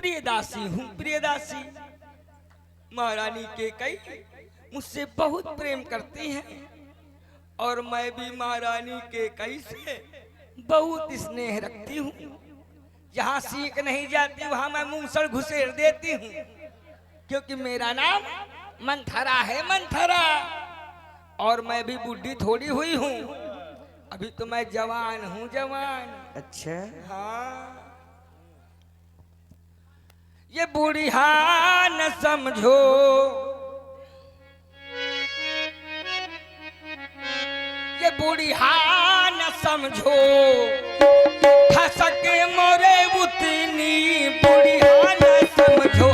प्रियदासी हूँ प्रियदासी। महारानी के कई मुझसे बहुत प्रेम करती हैं और मैं भी महारानी के कई से बहुत स्नेह रखती हूँ। जहाँ सीख नहीं जाती वहाँ मैं मूसड़ घुसेड़ देती हूँ, क्योंकि मेरा नाम मंथरा है, मंथरा। और मैं भी बुढ़ी थोड़ी हुई हूँ, अभी तो मैं जवान हूँ, जवान। अच्छा हाँ, ये बुढ़िया न समझो, ये बुढ़िया न समझो, खसके मोरे उतनी बुढ़िया न समझो,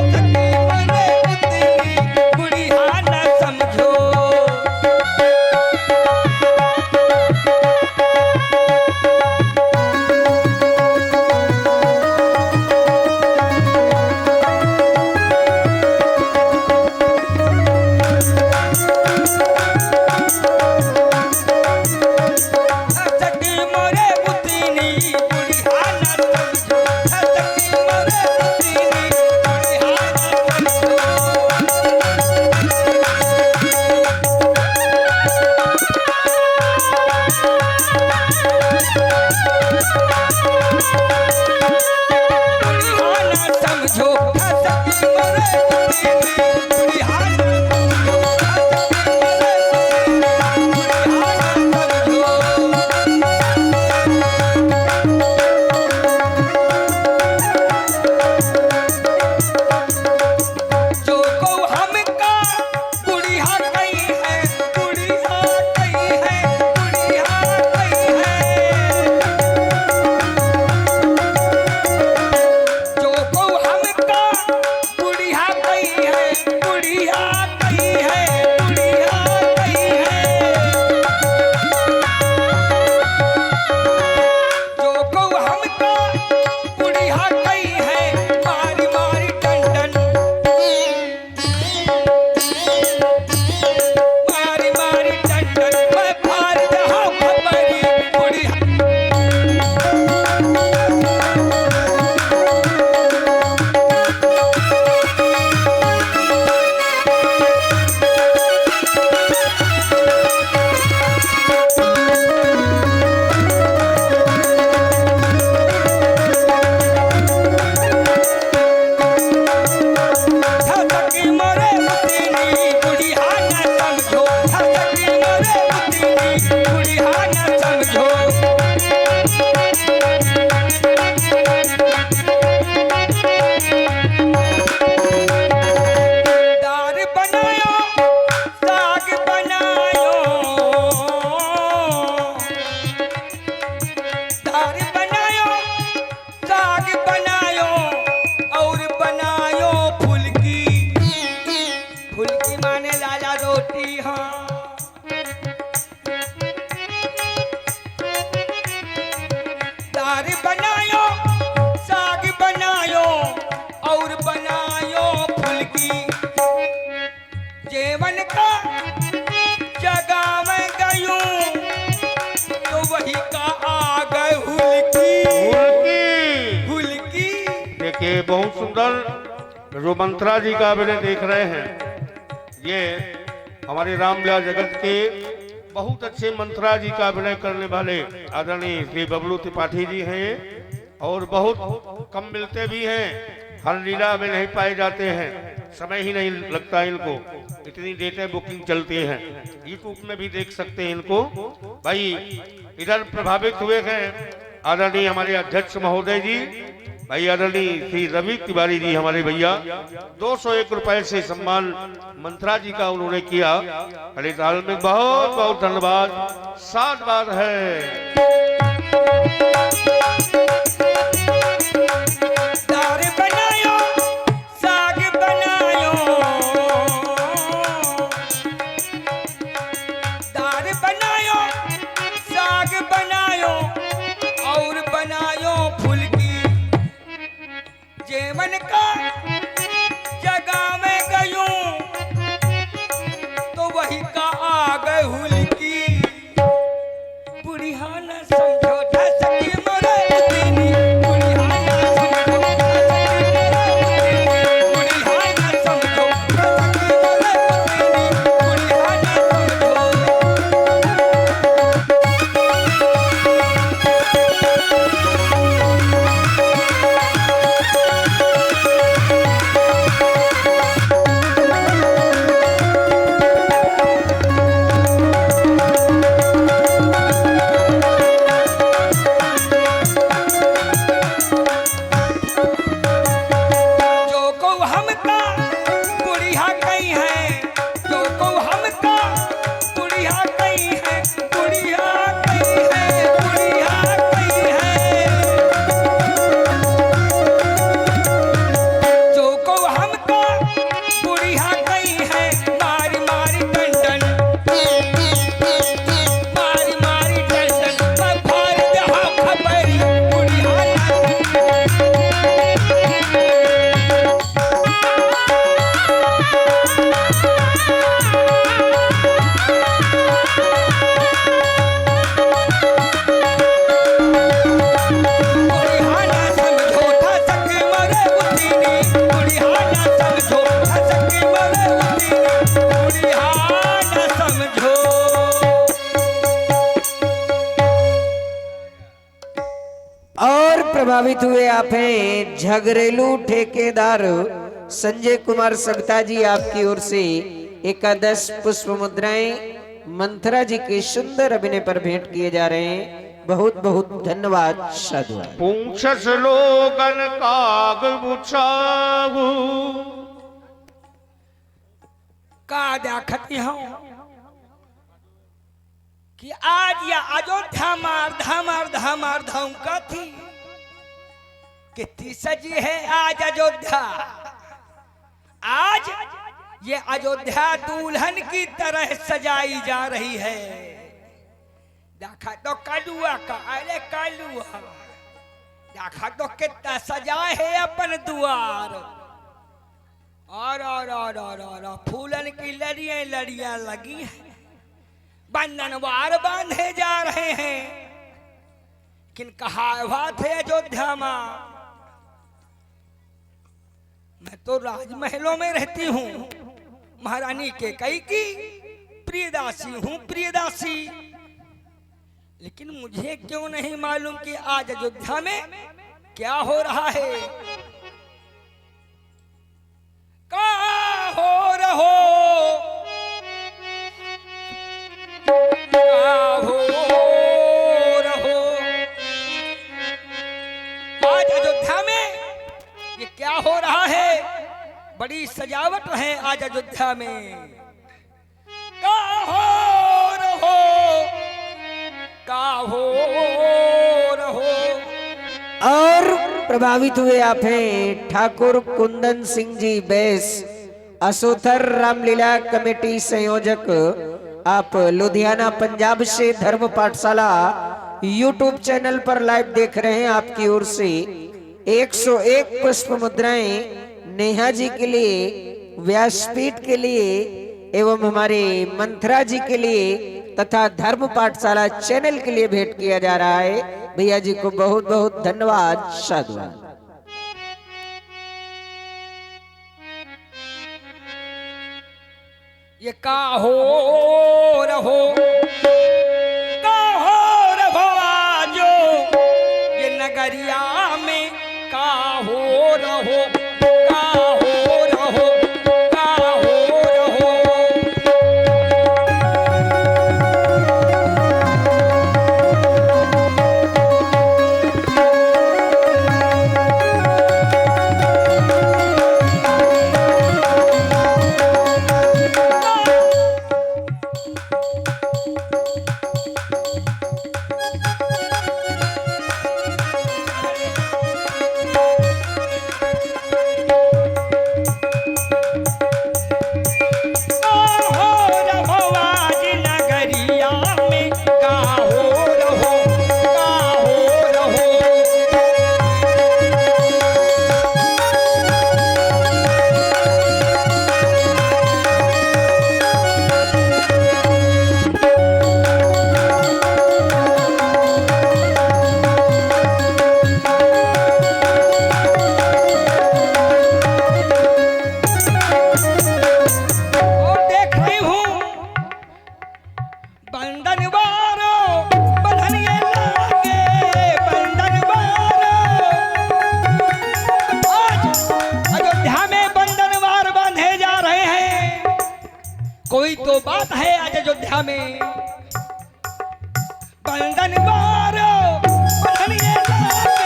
खसके मोरे उतनी बुढ़िया न समझो। बहुत सुंदर जो मंत्रा जी का अभिनय देख रहे हैं, ये हमारे रामलीला जगत के बहुत अच्छे मंत्रा जी का अभिनय करने वाले आदरणीय श्री बबलू त्रिपाठी जी हैं और बहुत कम मिलते भी हैं, हर लीला में नहीं पाए जाते हैं, समय ही नहीं लगता इनको, इतनी डेटें बुकिंग चलती हैं। यूट्यूब में भी देख सकते हैं इनको। भाई इधर प्रभावित हुए हैं आदरणीय हमारे अध्यक्ष महोदय जी, भाई आदरणीय श्री रवि तिवारी जी हमारे भैया 201 रुपए से सम्मान मंत्रा जी का उन्होंने किया। अरे ताल में बहुत बहुत धन्यवाद, साधुवाद है। जेवन का जगह में गयूं तो वही का आ गए हुलकी, बुढ़िया न समझो ढसकी मोरे उतनी, बुढ़िया न समझो ढसकी प्रभावित हुए आप हैं झगरेलू ठेकेदार संजय कुमार सगता जी, आपकी ओर से एकादश पुष्प मुद्राएं मंथरा जी के सुंदर अभिनय पर भेंट किए जा रहे हैं। बहुत बहुत धन्यवाद, साधुवाद। पूछस लोगन काग बुछाऊ का देखती हूँ कि आज या अयोध्या मार धमार धमार धमका थी कितनी सजी है आज अयोध्या। आज ये अयोध्या दुल्हन की तरह सजाई जा रही है। देखा तो कलुआ का, अरे कलुआ देखा तो कितना सजा है अपन द्वार। और फूलन की लड़ियां लड़ियां लगी हैं, बंधनवार बांधे जा रहे हैं। किन कहा बात है अयोध्या में, मैं तो राजमहलों में रहती हूँ, महारानी के कई की प्रियदासी हूँ, प्रियदासी। लेकिन मुझे क्यों नहीं मालूम कि आज अयोध्या में क्या हो रहा है। का हो रहो, का हो रहो, आज अयोध्या में ये क्या हो रहा है। बड़ी सजावट है आज अयोध्या में। का हो रहो, का हो रहो। और प्रभावित हुए आप हैं ठाकुर कुंदन सिंह जी बैस, असोथर रामलीला कमेटी संयोजक, आप लुधियाना पंजाब से धर्म पाठशाला यूट्यूब चैनल पर लाइव देख रहे हैं। आपकी ओर से 101 पुष्प मुद्राएं नेहा जी के लिए, व्यासपीठ के लिए एवं हमारे मंथरा जी के लिए तथा धर्म पाठशाला चैनल के लिए भेंट किया जा रहा है। भैया जी को बहुत बहुत धन्यवाद, साधुवाद। ये का हो रहो, का हो रहो आजो ये नगरिया में। का हो रहो, का हो रहो, का हो रहो। कोई तो बात है आज अयोध्या में। बंधन मारो बंधन ये लागे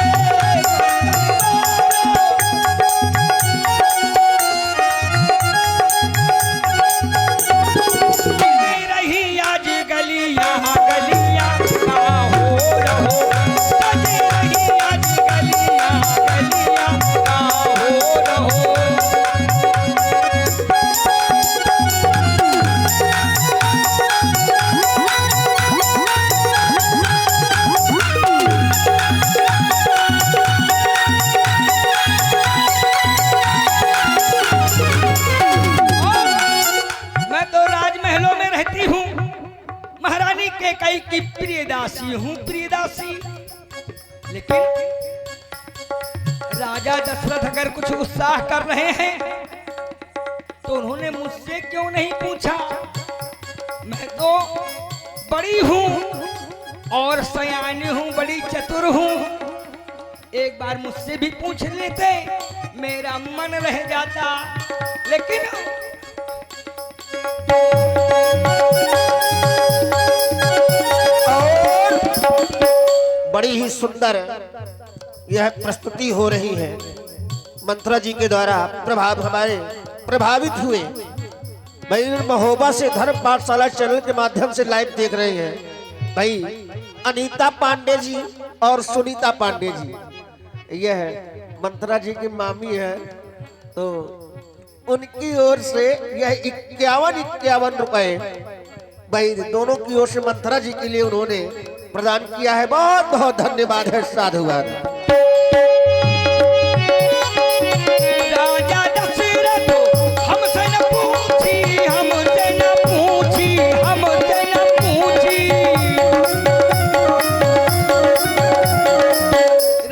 रही आज गलियां गलियां का हो रहो, सजी रही आज गलियां गलियां का हो रहो। कई की प्रियदासी हूँ, प्रियदासी। लेकिन राजा दशरथ अगर कुछ उत्साह कर रहे हैं तो उन्होंने मुझसे क्यों नहीं पूछा। मैं तो बड़ी हूँ और सयानी हूँ, बड़ी चतुर हूँ। एक बार मुझसे भी पूछ लेते, मेरा मन रह जाता। लेकिन और बड़ी ही सुंदर यह प्रस्तुति हो रही है। मंत्रा जी के द्वारा हमारे प्रभावित हुए। भाई महोबा से धर्म पाठशाला चैनल के माध्यम से लाइव देख रहे हैं भाई अनीता पांडे जी और सुनीता पांडे जी। यह मंत्रा जी की मामी है, तो उनकी ओर से यह 51 रुपए भाई दोनों की ओर से मंत्रा जी के लिए उन्होंने प्रदान किया है। बहुत बहुत धन्यवाद है, साधुवाद। राजा दशरथ हमसे न पूछी, हमसे न पूछी, हमसे न पूछी।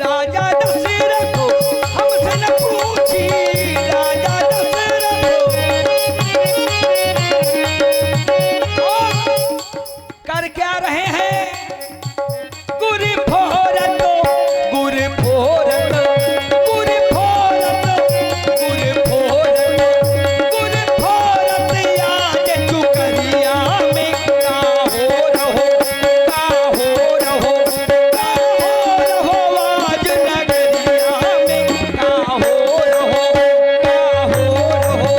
राजा दशरथ हमसे न पूछी, राजा दशरथ कर क्या रहे हैं? गुरु फोरत, गुरु फोरत, गुरु फोरत, गुरु फोरत, गुरु फोरत आज चुकरिया में का हो रहो, का हो रहो, का हो रहो आज नगरिया में का हो रहो, का हो रहो।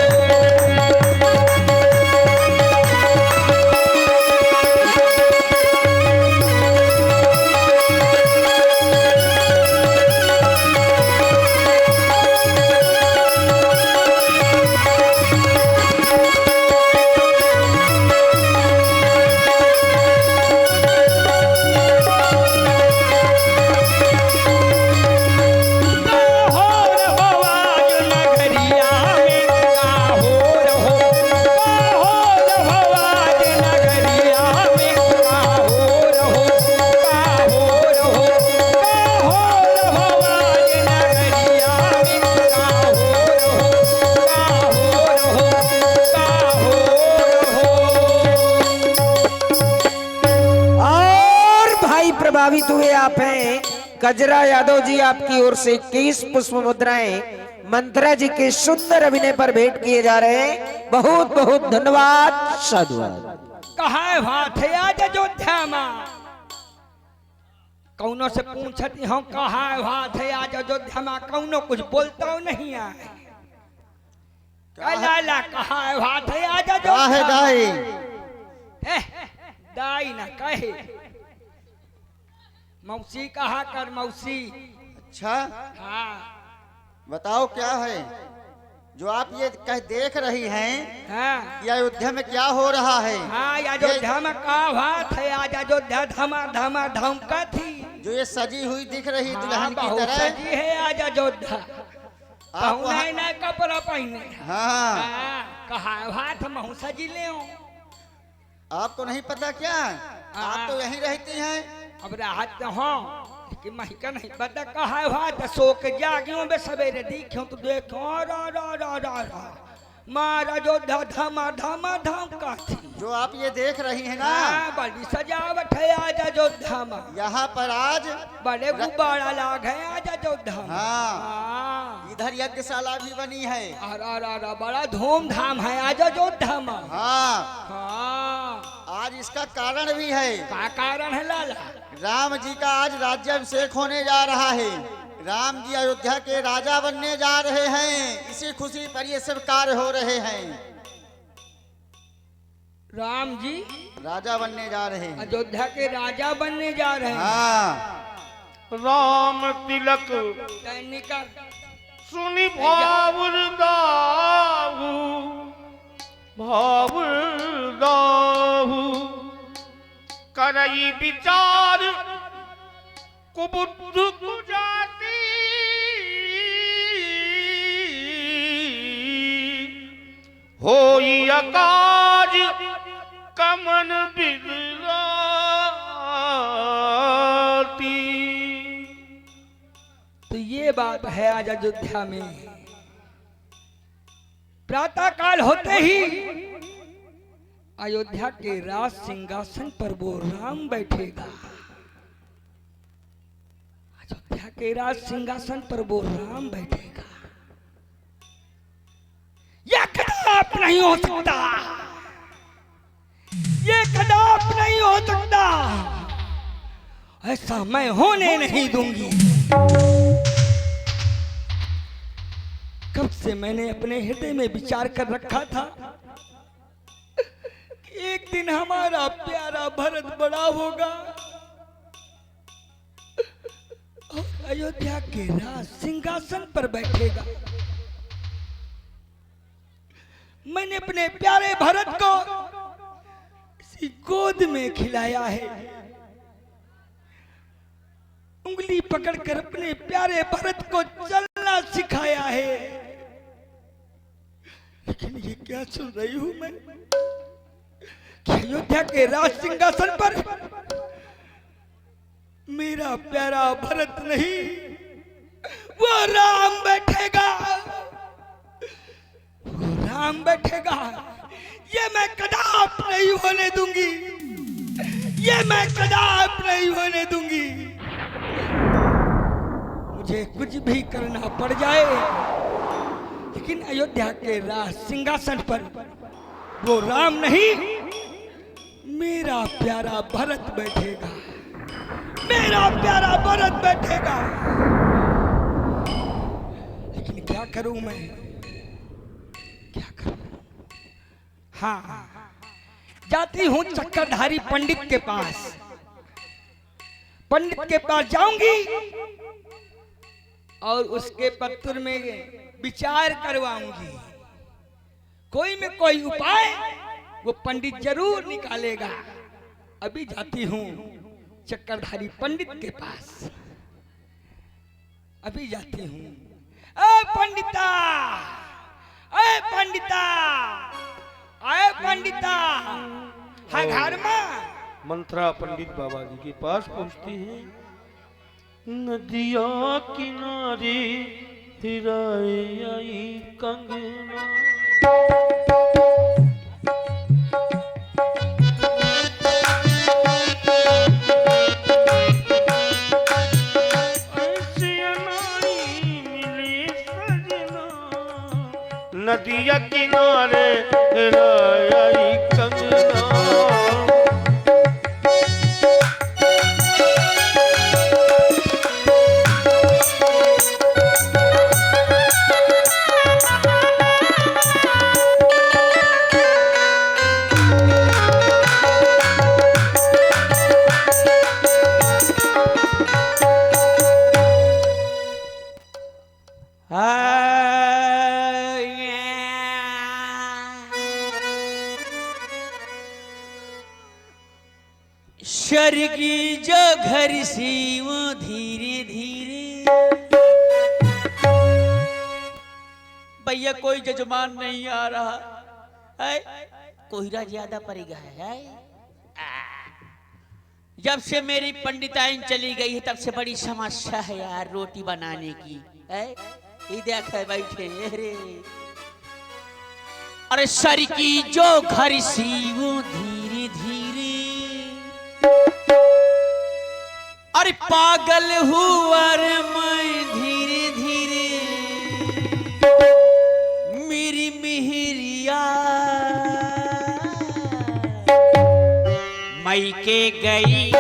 और भाई प्रभावित हुए आप हैं कजरा यादव जी, आपकी ओर से 21 पुष्प मुद्राएं मंत्रा जी के सुंदर अभिनय पर भेंट किए जा रहे हैं। बहुत बहुत धन्यवाद, साधुवाद। कहा बात है आज अयोध्या में? कौनो से पूछती हूँ कहा बात है आज अयोध्या में, कौनो कुछ बोलता हूँ नहीं आए। लाला कहा बात है आज का है अयोध्या दाई? में? दाई ना कहे, मौसी कहा कर मौसी। अच्छा हाँ बताओ क्या है जो आप ये कह देख रही हैं हाँ कि अयोध्या में क्या हो रहा है? हाँ अयोध्या में का बात है आज अयोध्या धमा धमा धमका थी। जो ये सजी हुई दिख रही हाँ, दुल्हन की बहुत तरह। सजी है आज अयोध्या। आप वहाँ- पहुना ना कपड़ा पहने। हाँ हाँ, कहा हाथ महू सजी ले। आपको नहीं पता क्या? आप तो यहीं रहती हैं। अब राहत हो कि महिका नहीं पता कहा हाथ सो के जागियों में सवेरे दिखो तो देखो रा रा रा रा रा मार अयोध्या धमा धमा धमका थी। जो आप ये देख रही हैं ना, हाँ, बड़ी सजावट है आज अयोध्या में। यहाँ पर आज बड़े गुब्बारा लाग है आज अयोध्या में। हाँ। हाँ। इधर यज्ञशाला भी बनी है। अरे बड़ा धूमधाम है आज अयोध्या में। हाँ हाँ। आज इसका कारण भी है। क्या कारण है लाला? राम जी का आज राज्याभिषेक होने जा रहा है। राम जी अयोध्या के राजा बनने जा रहे हैं। इसी खुशी पर ये सब कार्य हो रहे हैं। राम जी राजा बनने जा रहे हैं। अयोध्या के राजा बनने जा रहे हैं। हाँ राम तिलक निकल सुनि भावर दाहु, भावर दाहु करई विचार कुबुद्ध कुजाती होई अकाज कमन बिगलाती। तो ये बात है आज अयोध्या में। प्रातः काल होते ही अयोध्या के राज सिंहासन पर वो राम बैठेगा। अयोध्या के राज सिंहासन पर वो राम बैठेगा, यह कदाप नहीं हो सकता, ये कदाप नहीं हो सकता, ऐसा मैं होने नहीं दूंगी। कब से मैंने अपने हृदय में विचार कर रखा था कि एक दिन हमारा प्यारा भरत बड़ा होगा और अयोध्या के राज सिंहासन पर बैठेगा। मैंने अपने प्यारे भरत को इसी गोद में खिलाया है, उंगली पकड़कर अपने प्यारे भरत को चलना सिखाया है। लेकिन ये क्या सुन रही हूं मैं कि अयोध्या के राज सिंहासन पर मेरा प्यारा भरत नहीं, वो राम बैठेगा, वो राम बैठेगा। ये मैं कदाप नहीं होने दूंगी, ये मैं कदाप नहीं होने दूंगी। मुझे कुछ भी करना पड़ जाए, लेकिन अयोध्या के राज सिंहासन पर वो राम नहीं, मेरा प्यारा भरत बैठेगा, मेरा प्यारा भरत बैठेगा। लेकिन क्या करूं मैं, क्या करूं? हाँ, जाती हूं चक्रधारी पंडित के पास, पंडित के पास जाऊंगी और उसके पत्र में विचार करवाऊंगी। कोई में कोई उपाय वो पंडित जरूर निकालेगा। अभी जाती हूं चक्रधारी पंडित के पास, अभी जाती हूं। ए पंडिता, ए पंडिता, ए पंडिता, हाँ घर में। मंत्रा पंडित बाबा जी के पास पहुंचती है। नदिया किनारे हिराए आई कंगना, ऐसे अनाड़ी मिली सजना, नदिया किनारे हिराए आई कंगना। स्वर्गी जो घर सी वो धीरे धीरे। भैया कोई जजमान नहीं आ रहा है, कोहरा ज्यादा पड़ेगा है। जब से मेरी पंडिताइन चली गई है तब से बड़ी समस्या है यार रोटी बनाने की है। ये देख बैठे रे, अरे सर की जो घर सी वो धीरे धीरे। अरे पागल हुआ रे मैं धीरे धीरे, मेरी मिहरिया मई के गई।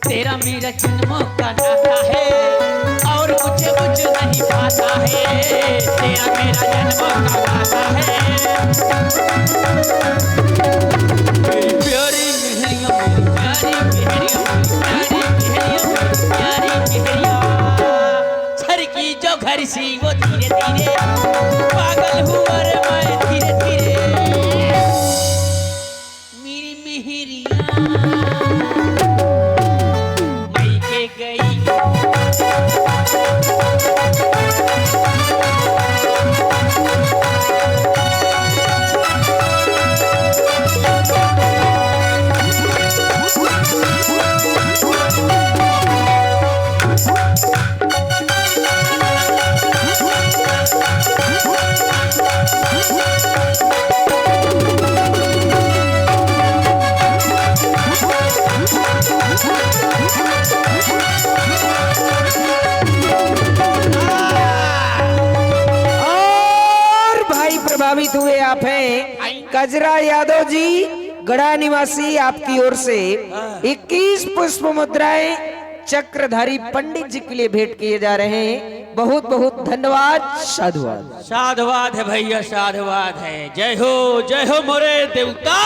तेरा मेरा जन्मों का नाता है और कुछ नहीं पाता है। तेरा मेरा जन्मों का नाता है। मेरी प्यारी बिहरिया, मेरी प्यारी बिहरिया, मेरी प्यारी बिहरिया, सर की जो घर सी वो धीरे धीरे। पागल हुआ रे मैं धीरे धीरे। आप हैं कजरा यादव जी गढ़ा निवासी, आपकी ओर से 21 पुष्प मुद्राएं चक्रधारी पंडित जी के लिए भेंट किए जा रहे हैं। बहुत बहुत धन्यवाद, साधुवाद। साधुवाद है भैया, साधुवाद है। जय हो मोरे देवता,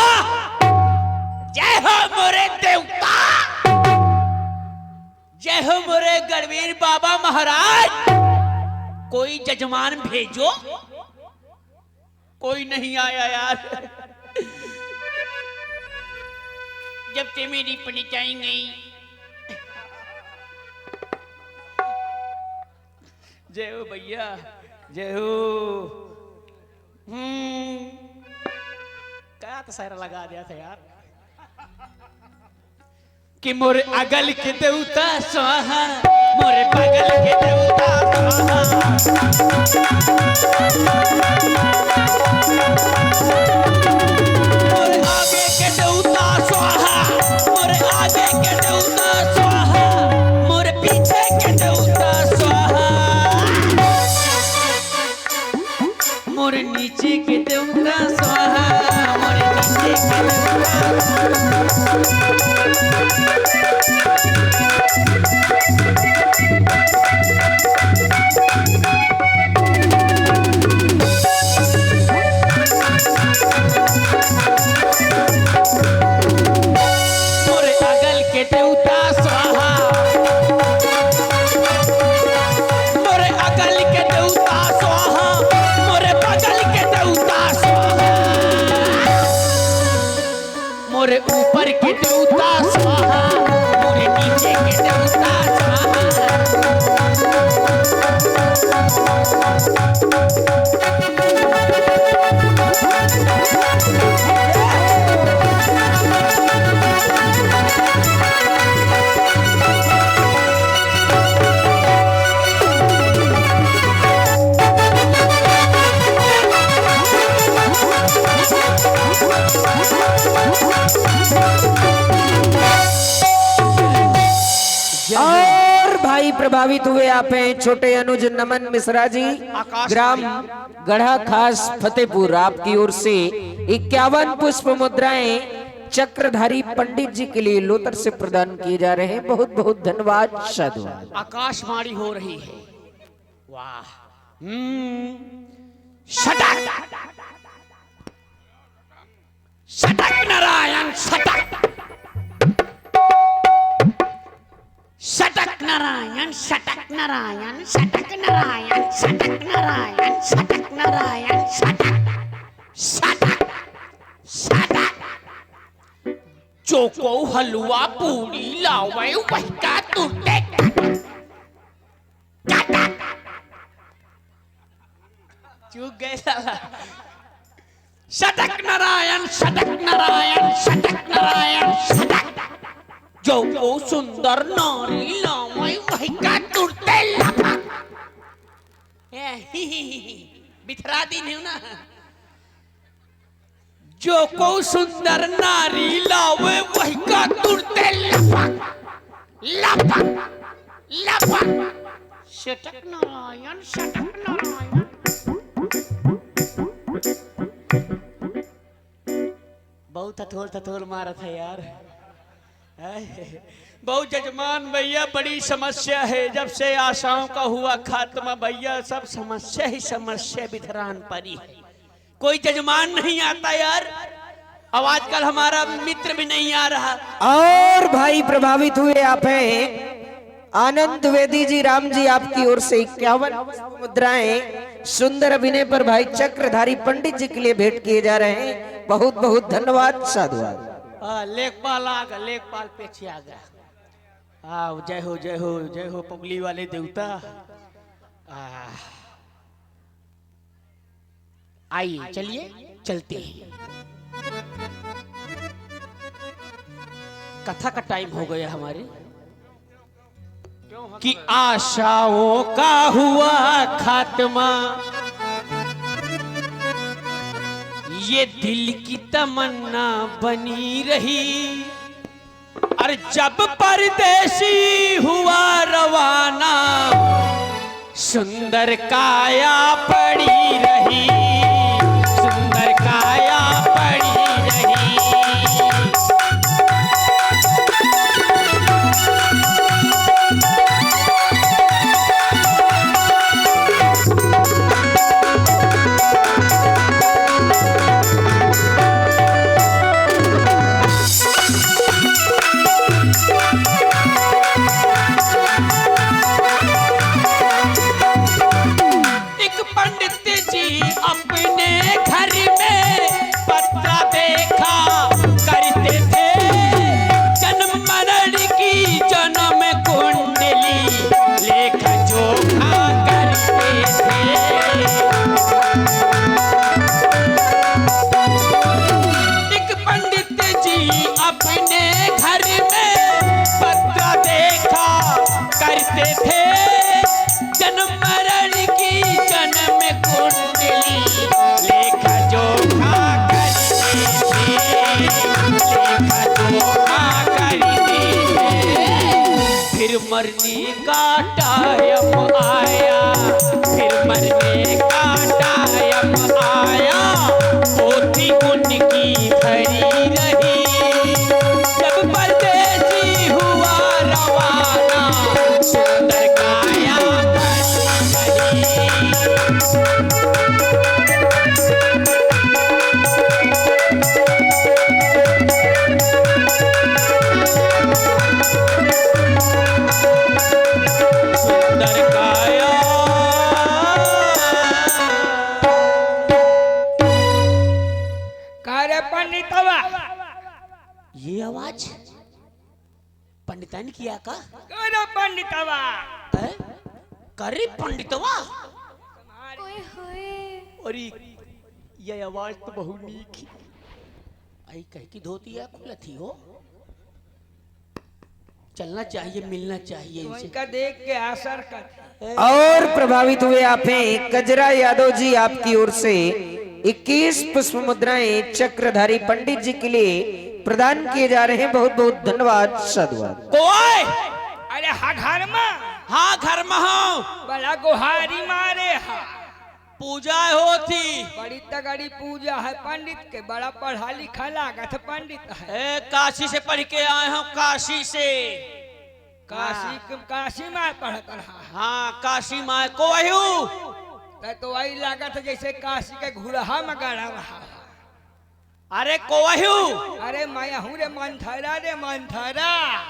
जय हो मोरे देवता, जय हो मोरे गढ़वीर बाबा महाराज। कोई जजमान भेजो, कोई नहीं आया यार। जब से मेरी पंडिताई गई। जय हो भैया, जय हो। क्या तो सारा लगा दिया था यार कि मोरे अगल के देवता स्वाहा, मोरे बगल के देवता स्वाहा, मोरे आगे के देवता स्वाहा, मोरे आगे के देवता स्वाहा, मोरे पीछे के देवता स्वाहा, मोरे नीचे के देवता स्वाहा, मोरे नीचे के देवता। मोरे अगल के देवता स्वाहा, मोरे अगल के देवता स्वाहा, मोरे बगल के देवता स्वाहा, मोरे ऊपर के देवता स्वाहा, मोरे नीचे के देवता स्वाहा। और भाई प्रभावित हुए आप हैं छोटे अनुज नमन मिश्रा जी, ग्राम गढ़ा खास फतेहपुर, आपकी ओर से 51 पुष्प मुद्राएं चक्रधारी पंडित जी के लिए लोतर से प्रदान किए जा रहे हैं। बहुत बहुत धन्यवाद, साधुवाद। आकाशवाणी हो रही है। वाह। शटक शटक नारायण शटक, शटक नारायण, शटक नारायण, शटक नारायण, शटक नारायण, शटक नारायण, शटक शटक शटक। चोको हलवा पूरी लावे वही का तुरते चूक गए साला। शटक नारायण, शटक नारायण, शटक नारायण, शटक। जो को सुंदर नारी लावे वही का तुरते लपक। बिथरा दी नहीं ना। जो को सुंदर नारी लावे वही का तुरते लपक लपक लपक। शटक नारायण, शटक नारायण। बहुत थथोल मारत है यार। बहुत जजमान भैया, बड़ी समस्या है। जब से आशाओं का हुआ खात्मा भैया, सब समस्या ही समस्या विधरान परी है। कोई जजमान नहीं आता यार। अब आजकल हमारा मित्र भी नहीं आ रहा। और भाई प्रभावित हुए आप हैं आनंद द्विवेदी जी, राम जी, आपकी ओर से 51 मुद्राएं सुंदर अभिनय पर भाई चक्रधारी पंडित जी के लिए भेंट किए जा रहे हैं। बहुत बहुत धन्यवाद, साधुवाद। लेखपाल आ गया, लेखपाल पेछे आ गया। आओ, जय हो जय हो जय हो पगली वाले देवता। आइए चलिए चलते हैं। कथा का टाइम हो गया हमारे कि आशाओं का हुआ खात्मा, ये दिल की तमन्ना बनी रही। और जब परदेसी हुआ रवाना, सुंदर काया पड़ी रही, सुंदर कहते थे जन्म मरण की जन्म कुंडली लेखा जोखा करते थे, लेखा जोखा करते थे। फिर मरने का टाइम आया, फिर मरने का टाइम आया, पोथी उनकी भरी रही। जब परदेसी हुआ रवाना, सुंदर काया भरी रही। सुंदर काया कार्य पंडितवा ये आवाज पंडिता ने किया का? कार्य पंडितवा है? करे पंडितवा? अरे ये आवाज तो बहुत नीक है। आई कह की धोती है खुला थी हो। चलना चाहिए, मिलना चाहिए इनसे। उनका देख के असर कर। और प्रभावित हुए आप हैं कजरा यादव जी, आपकी ओर से 21 पुष्प मुद्राएं चक्रधारी पंडित जी के लिए प्रदान किए जा रहे हैं। बहुत बहुत धन्यवाद, साधुवाद। कोई अरे हा घर में, हाँ घर में हूँ, बड़ा गुहारी मारे हा। पूजा होती। बड़ी तगड़ी पूजा है पंडित के, बड़ा पढ़ा लिखा लागत पंडित है। ए, काशी से पढ़ के आए हूँ, काशी से। काशी में पढ़त रहा। हाँ काशी माँ को आयु। तो वही लागत जैसे काशी के घुरहा में गड़ा रहा। अरे को आयु। अरे मैं हूँ रे मंथरा, रे मंथरा।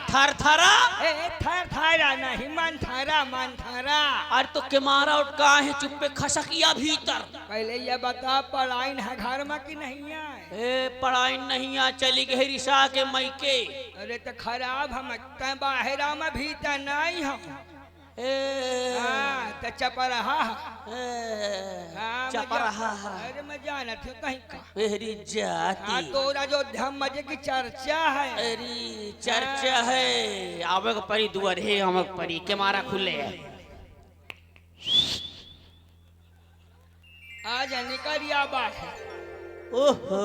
थर थरा। ए थर थरा नहीं, मंथरा मंथरा। अरे तो के मारा उठ का है चुप्पे खसकिया भीतर। पहले ये बता पढ़ाई है घर में कि नहीं आए? ए पढ़ाई नहीं आ, चली गई रिसा के मई के। अरे तो खराब हम बाहरा में भीतर नहीं हम। तो चपरहा चपरहा। अरे मैं जाना थे कहीं का। मेरी जाति तोरा जो धम मजे की चर्चा है। अरे चर्चा है। आवक परी दुआर है, आवक परी के मारा खुले है। आज निकलिया बात है। ओहो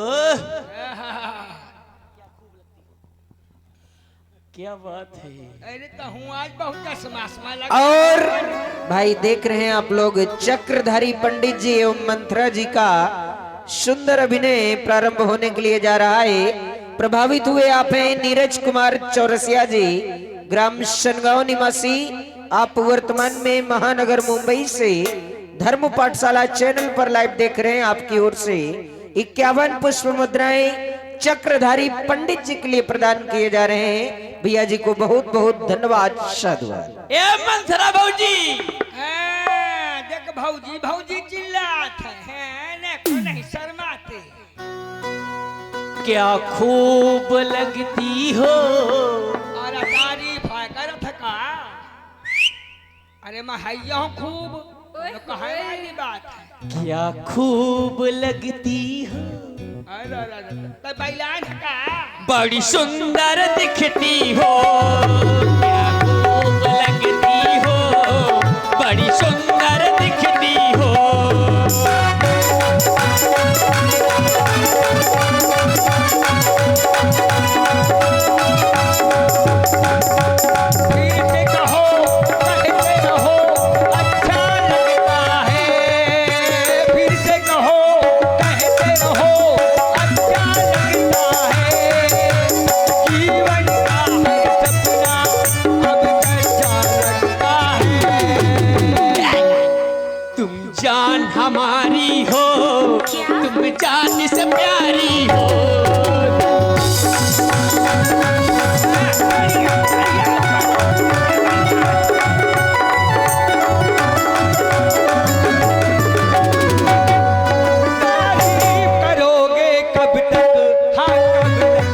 क्या बात है। अरे तो हूँ आज बहुत चश्मा लगा। और भाई देख रहे हैं आप लोग चक्रधारी पंडित जी एवं मंत्रा जी का सुंदर अभिनय प्रारंभ होने के लिए जा रहा है। प्रभावित हुए आप हैं नीरज कुमार चौरसिया जी, ग्राम शनगांव निवासी। आप वर्तमान में महानगर मुंबई से धर्म पाठशाला चैनल पर लाइव देख रहे हैं। आपकी ओर से 51 पुष्प मुद्राएं चक्रधारी पंडित जी के लिए प्रदान किए जा रहे हैं। भैया जी को बहुत बहुत धन्यवाद, साधुवाद। ए मंथरा भौजी। देख भौजी भौजी चिल्लात है को नहीं शर्माते। क्या खूब लगती हो। और तारीफ है करत का। अरे मैं हैया हूँ खूब, तो कहे वाली बात है। क्या खूब लगती हो। तो बैलान का बड़ी सुंदर दिखती हो। क्या खूब लगती हो, बड़ी सुंदर दिखती हो। फिर से कहो, कहते रहो, अच्छा लगता है। फिर से कहो, कहते रहो, अच्छा लगता है। जीवन का हर सपना अब कच्चा लगता है। तुम जान हमारी हो, तुम जान से प्यारी हो। तारीफ करोगे कब तक, हाँ कब तक।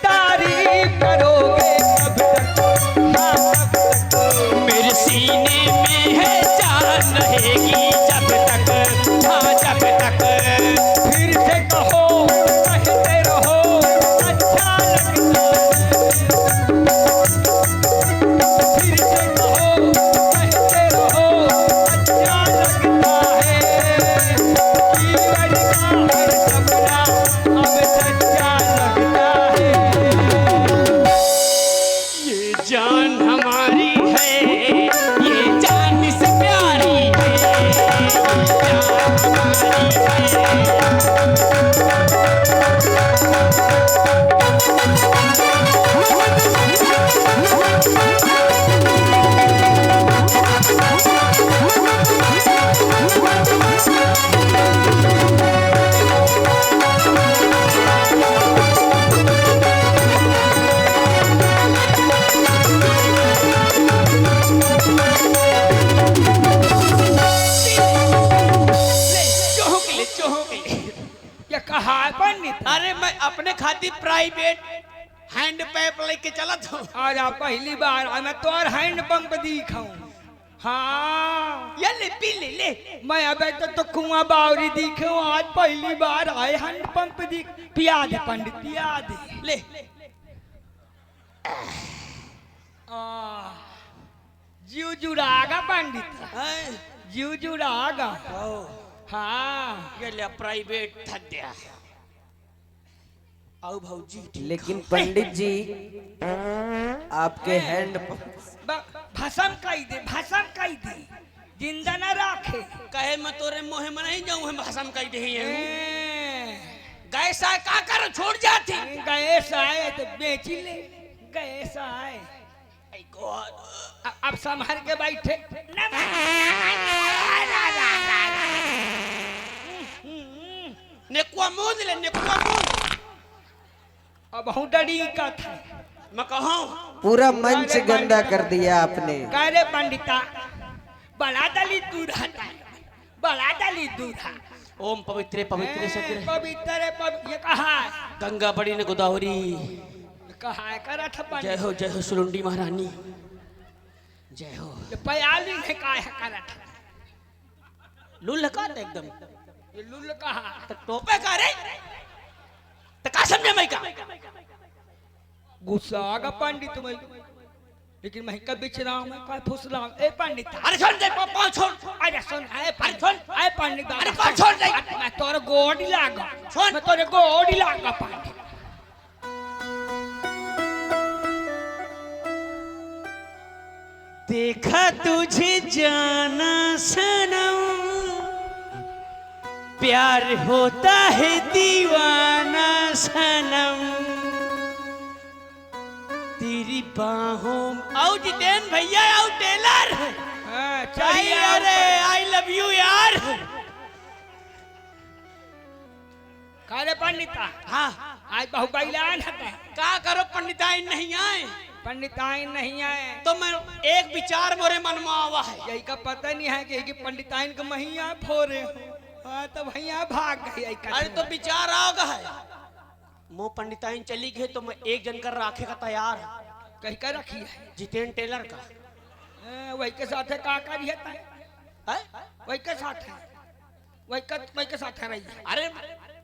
तारीफ करोगे कब तक, हाँ कब तक। मेरे सीने में है जान रहेगी जब खातिर प्राइवेट हैंड पैप लेके चलत हो। आज आप पहली बार आए, मैं तोर हैंड पंप दिखाऊं। हाँ ये ले पी ले ले। मैं अब तो कुआं बावरी दिखे, आज पहली बार आए हैंड पंप दिख। पिया दे पंडित, पिया दे। ले जीव जुड़ागा पंडित, हैं? जीव जुड़ागा। ओ, हाँ ये ले प्राइवेट थक गया। आओ भौजी ठीक लेकिन पंडित जी आपके हैंड भसम कई दे, भसम कई दे, जिंदा न रखे। कहे मैं तोरे मोहे में नहीं जाऊं, हम भसम कह दे ए, गैस आए का कर छोड़ जाती। गैस आए तो बेची ले, गैस आए। आई गॉड, अब संभल के बैठे। नेकुआ मूंद ले, नेकुआ मूंद। अब हूँ डरी का था। मैं कहूं पूरा मंच गंदा कर दिया आपने। कह रे पंडिता, बड़ा दली दूल्हा था, बड़ा दली दूल्हा। ओम पवित्र पवित्र सत्र पवित्र ये कहा है, गंगा बड़ी ने गोदावरी। कहा है करा था पंडित। जय हो सुलुंडी महारानी, जय हो। ये पयाली ने कहा है करा था। लुल लगा दे एकदम। ये लुल कहा तो टोपे का रे, तो का समझे मैं का? गुस्सा आगा पंडित में, लेकिन मैं कब बिचरा मैं का फुसला। ए पंडित, अरे छोड़ दे पाँव छोड़। अरे सुन, ए पंडित, ए पंडित, अरे पाँव छोड़ दे। मैं तोरे गोड़ी लागा, छोड़। मैं तोरे गोड़ी लागा पंडित। देखा तुझे जाना सनम, प्यार होता है दीवाना सनम, तेरी बाहों। आओ जितेन भैया, आओ टेलर। हाँ, चाहिए। अरे आई लव यू यार। कह रे पंडिता, हाँ आज बहु बैलान है। का करो पंडिताइन नहीं आए पंडिताइन नहीं आए तो मैं एक विचार मोरे मन में आवा है। यही का पता नहीं है कि पंडिताइन का महिया फोरे। हाँ तो भैया भाग गई। अरे तो विचार आओगा है, मो पंडिताइन चली गई तो मैं एक जन कर राखे का तैयार है। कहीं का रखी है जितेन टेलर का। वही के साथ है का करिए है? वही के साथ है, वही के साथ है रही है। अरे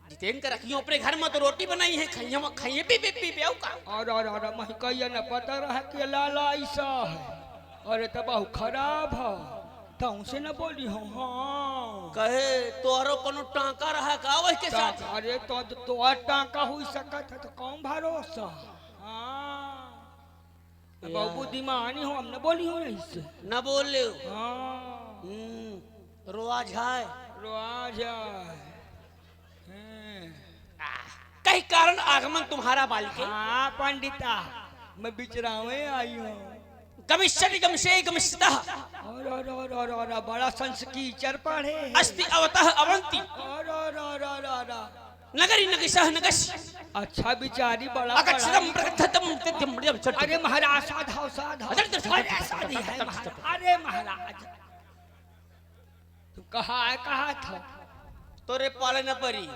जितेन का रखियो अपने घर में तो रोटी बनाई है, खाइए खाइए पी आओ का। और मैं कहिए न पता रहा कि लाला ऐसा है। अरे तो बहुत खराब है, तो से न बोली हूँ। हाँ कहे तोरो कोनो टांका रहा का वही के साथ। अरे तो टांका हुई सकत है तो कौन भरोसा। हाँ बहुत बुद्धिमानी हो, हम न बोली हूँ ऐसे। न बोले हाँ रोआ जाए रोजा कई कारण आगमन तुम्हारा बालिके। हाँ पंडिता, मैं बिचरावे आई हूँ। गमिष्यति गमिष्ये गमिष्यतः और बड़ा संस्कीचर पढ़े अस्ति अवतः अवंति नगरी नगिसह नगस्य। अच्छा बिचारी बड़ा अगच्छतम प्रगद्धतम तित्यम चट। अरे महाराज साधाव साधाव। अरे शादी है महाराज। अरे महाराज तू कहा था तोरे पाले न परी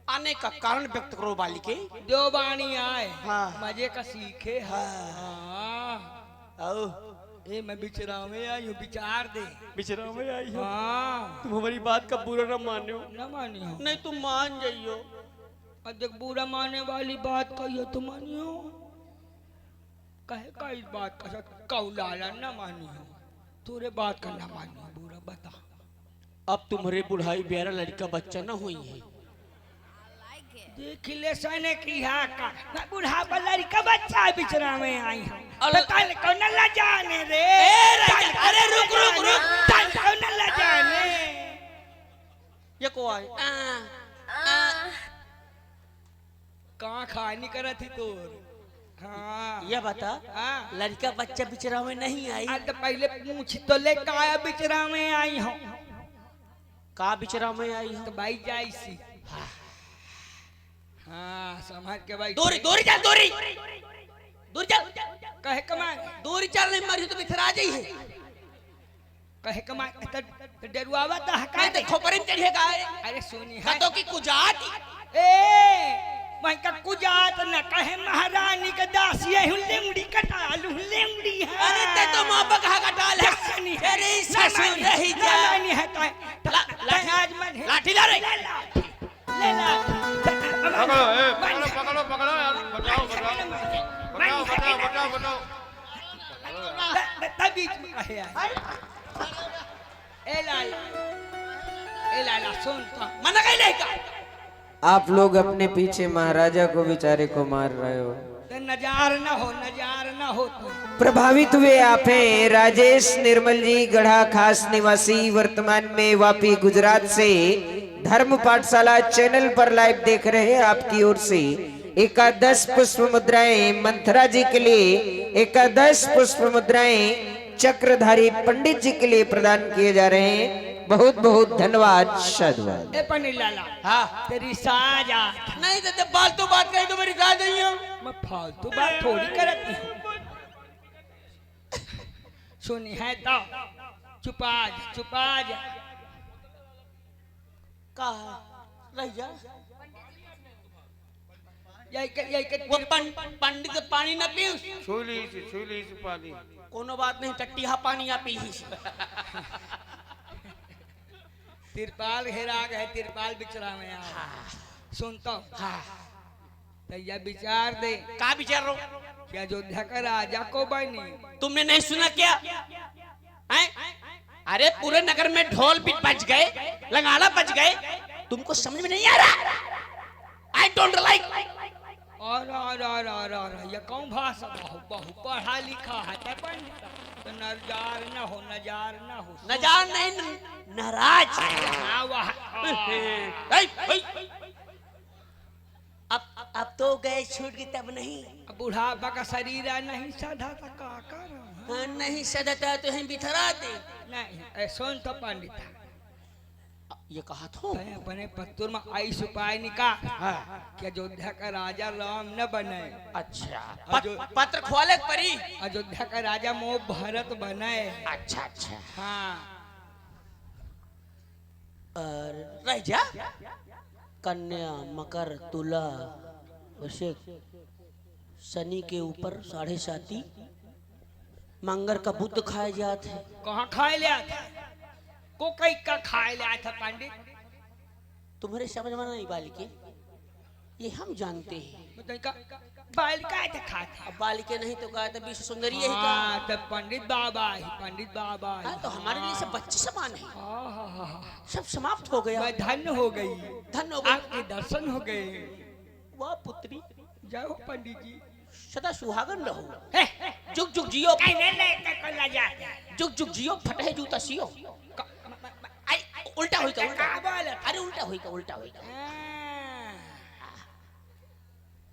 आने का कारण व्यक्त करो बालिके। दो बाणी आए हाँ। मजे का सीखे। हाँ आओ ए मैं बिचरावे आई हूँ, विचार दे। बिचरा में आई हो। हाँ तुम हमारी बात का बुरा न मानो। न मानी हो, नहीं तुम मान जाइयो। देख बुरा माने वाली बात कहियो तो मानियो। कहे का इस बात का कौलाला न मानी हो, तोरे बात का न मानी हो। बुरा बता, अब तुम्हारे बुढ़ाई ब्यारा लड़का बच्चा न हुई है। देख ले सने की का मैं बुढ़ा लड़का बच्चा बिचरा में आई हूँ। अरे कल कौन ला जाने रे। अरे रुक रुक रुक। कल कौन ला जाने। ये को आई कहाँ खानी करा थी तोर। हाँ ये बता हाँ। लड़का बच्चा बिचरा में नहीं आई। आज तो पहले पूछ तो ले काया बिचरा में आई हूँ। का बिचरा में आई हो? तो भाई जाई सी। हाँ समझ के भाई। दूरी दूरी चल दूरी दूरी चल। कहे कमाए दूरी चल नहीं मरी तो बिथरा जाई है। कहे कमाए तो डरुआवा तो हका नहीं तो खोपरे में चढ़े का है। अरे सोनी है कतो की कुजात। ए वहीं का कुजात न कहे महारानी का दासी है लेंगड़ी कटालू लेंगड़ी है अरे ते तो मां बका कटाल है नहीं अरे ससुर रही जा नहीं है आज मन है लाठी ला रे ले ला पकड़ो पकड़ो पकड़ो यार बचाओ बचाओ तभी कहे ए लाला सुन तो मना कहीं नहीं का आप लोग अपने पीछे महाराजा को बेचारे को मार रहे हो। तो नजार न हो तो प्रभावित हुए आप हैं राजेश निर्मल जी, गढ़ा खास निवासी, वर्तमान में वापी गुजरात से धर्म पाठशाला चैनल पर लाइव देख रहे हैं। आपकी ओर से एकादश पुष्प मुद्राएं मंथरा जी के लिए, एकादश पुष्प मुद्राएं चक्रधारी पंडित जी के लिए प्रदान किए जा रहे हैं। बहुत बहुत धन्यवाद, साधुवाद। ए पनीर लाला हाँ तेरी साजा नहीं तो फालतू बात कही तो मेरी दाद नहीं हो मैं फालतू बात थोड़ी करती हूँ। सुनी है तो चुपा जा कहा रह जा यही वो पंडित पानी न पी छुई ली पानी कोनो बात नहीं टट्टी हा पानी या पी तिरपाल घेरा गए तिरपाल बिचरा में सुनता हाँ तो यह विचार दे का विचार रहो कि अयोध्या का राजा को बनी तुमने नहीं सुना क्या हैं? अरे पूरे नगर में ढोल भी बज गए लगाड़ा बज गए तुमको समझ में नहीं आ रहा आई डोंट लाइक और ये कौन भाषा बहु पढ़ा लिखा है तो नजार न हो नजार नहीं नाराज अब तो गए छूट गई तब नहीं बुढ़ापा का शरीर है नहीं सधा था का कर नहीं सदता तो हम बिथरा दे नहीं सुन तो पंडित ये कहा तो अपने पत्तूर में आई सुपाई निकाल कि अयोध्या का राजा राम न बने। अच्छा पत्र खोले परी अयोध्या का राजा मोह भरत बने। अच्छा अच्छा हाँ और रह जा कन्या मकर तुला वृश्चिक शनि के ऊपर 7.5 मंगर का बुध खाए जाते हैं। कहाँ खाए लिया था को कई का खाए लिया था पंडित तुम्हारे समझ में नहीं बालिके ये हम जानते हैं बालिका था खाता अब बालिके नहीं तो कहा था विश्व सुंदरी यही का तब पंडित बाबा हाँ, तो हमारे लिए सब बच्चे समान है हाँ सब समाप्त हो गया मैं धन्य हो गई धन्य हो गया आपके दर्शन हो गए वाह पुत्री जय हो पंडित जी सदा सुहागन रहो जुग जुग जियो जुग जुग जियो फटे जूता सियो उल्टा होइका अरे उल्टा होइका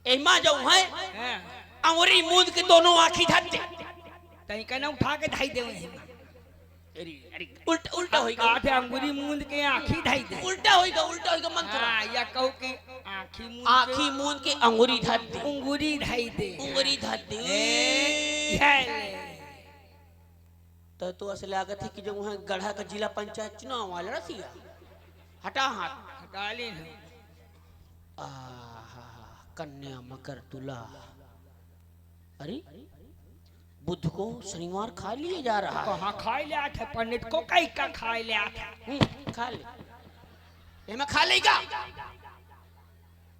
एमा जो है अंगुरी मूंद के दोनों आंखी धरते तई का ना उठा के धाई देवे अरे उल्टा होइका आठ अंगुरी मूंद के आंखी धाई दे उल्टा होइका मंत्र या कहू कि आंखी मूंद के अंगुरी धर दे अंगुरी धाई दे तो असले आगत है कि जो वहाँ गढ़ा का जिला पंचायत चुनाव वाला रसिया हटा हाथ हटा ली कन्या मकर तुला अरे बुध को शनिवार खा लिए जा रहा है कहाँ खा लिया था पंडित को कई का खा लिया था खा ले मैं खा लेगा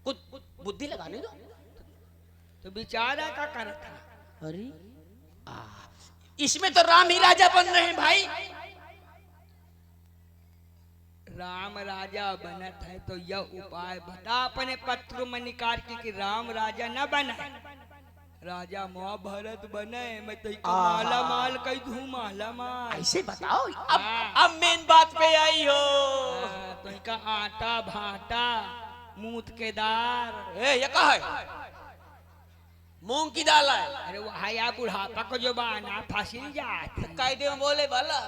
कुछ बुद्धि लगाने दो तो बेचारा का कर था अरे इसमें तो राम ही राजा बन रहे हैं भाई राम राजा बनत है तो यह उपाय बता अपने पत्र में निकाल कि राम राजा न बने राजा महाभारत बने मैं तो माला माल कई धू माला माल ऐसे बताओ अब मेन बात पे आई हो तो इनका आटा भाटा मूत के दार ये कहा है मूंग की दाल है अरे वह या बुढ़ापा को जो बाना फांसी जात कायदे में बोले भला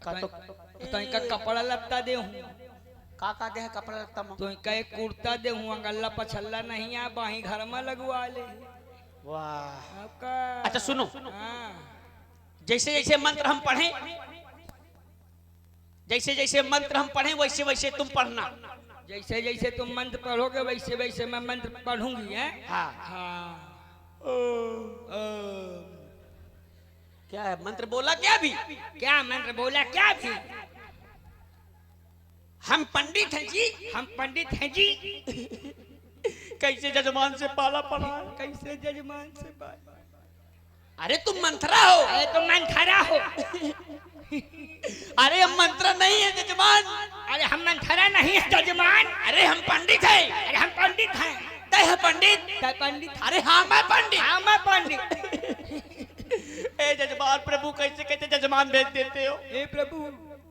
तो इनका कपड़ा लत्ता दे हूँ का दे है कपड़ा लत्ता में तो इनका एक कुर्ता दे हूँ गल्ला पछल्ला नहीं आ बाही घर में लगवा ले वाह अच्छा सुनो हाँ। जैसे जैसे मंत्र हम पढ़े वैसे वैसे तुम पढ़ना जैसे जैसे तुम मंत्र पढ़ोगे वैसे वैसे मैं मंत्र पढ़ूंगी है। हाँ हाँ क्या है मंत्र बोला क्या भी? क्या मंत्र बोला क्या भी? हम पंडित हैं जी। हम पंडित हैं जी। कैसे जजमान से पाला पड़ा है? कैसे जजमान से बात? अरे तुम मंत्रा हो। अरे तुम मंथरा हो। अरे हम मंत्र नहीं है जजमान। अरे हम मंथरा नहीं है जजमान। अरे हम पंडित हैं। अरे हम पंडित हैं। तय है पंडित। क्या पंडित? अरे हाँ मैं पंडित। हाँ मैं पंडित। ए जजमान प्रभु कैसे कैसे जजमान भेज देते हो? हे प्रभु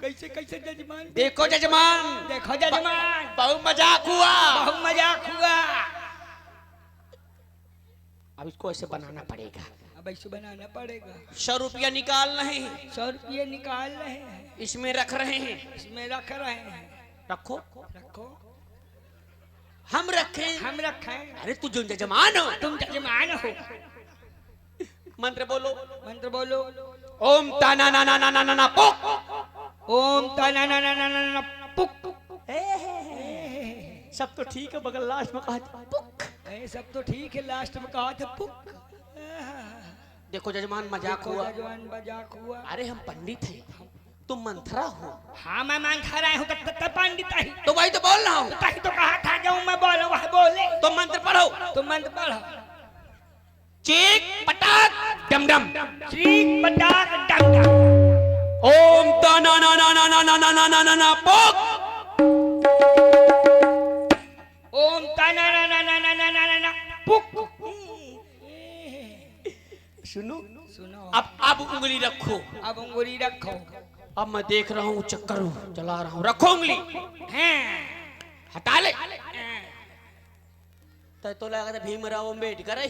कैसे कैसे जजमान? देखो जजमान, देखो जजमान, बहुत मजाक हुआ। बहुत मजाक हुआ। अब इसको ऐसे बनाना पड़ेगा। अब ऐसे बनाना पड़ेगा। 100 रुपया निकाल रहे हैं। 100 रुपये निकाल रहे हैं। इसमें रख रहे हैं। इसमें रख रहे हैं। रखो रखो। हम रखें। हम रखें। अरे तू जो जजमान हो। तुम जजमान हो। मंत्र बोलो। मंत्र बोलो। ओम ताना ना ना ना ना ना ना पुक। ओम तना ना ना ना ना ना पुक। सब तो ठीक है मगर लास्ट में कहा पुक। ये सब तो ठीक है लास्ट में कहा था पुक। देखो जजमान मजाक हुआ। जजमान मजाक हुआ। अरे हम पंडित हैं, तुम मंथरा हो। हाँ मैं मंथरा हूँ तो पंडित ही। तो वही तो बोल रहा हूँ। तभी तो कहा था जो मैं बोलो वह बोले। तो मंत्र पढ़ो। तो मंत्र पढ़ो। चीक पटाक डम डम। चीक पटाक डम डम। ओम ताना ना ना ना ना ना ना ना ना ना ना पुक। ओम तना ना ना ना ना ना ना ना ना पुक। सुनो सुनो। अब उंगली रखो। अब उंगली रखो। अब मैं देख रहा हूँ चक्कर चला रहा हूँ। रखो उंगली। हैं। हटा ले। तो लगा था भीमराव अम्बेडकर ही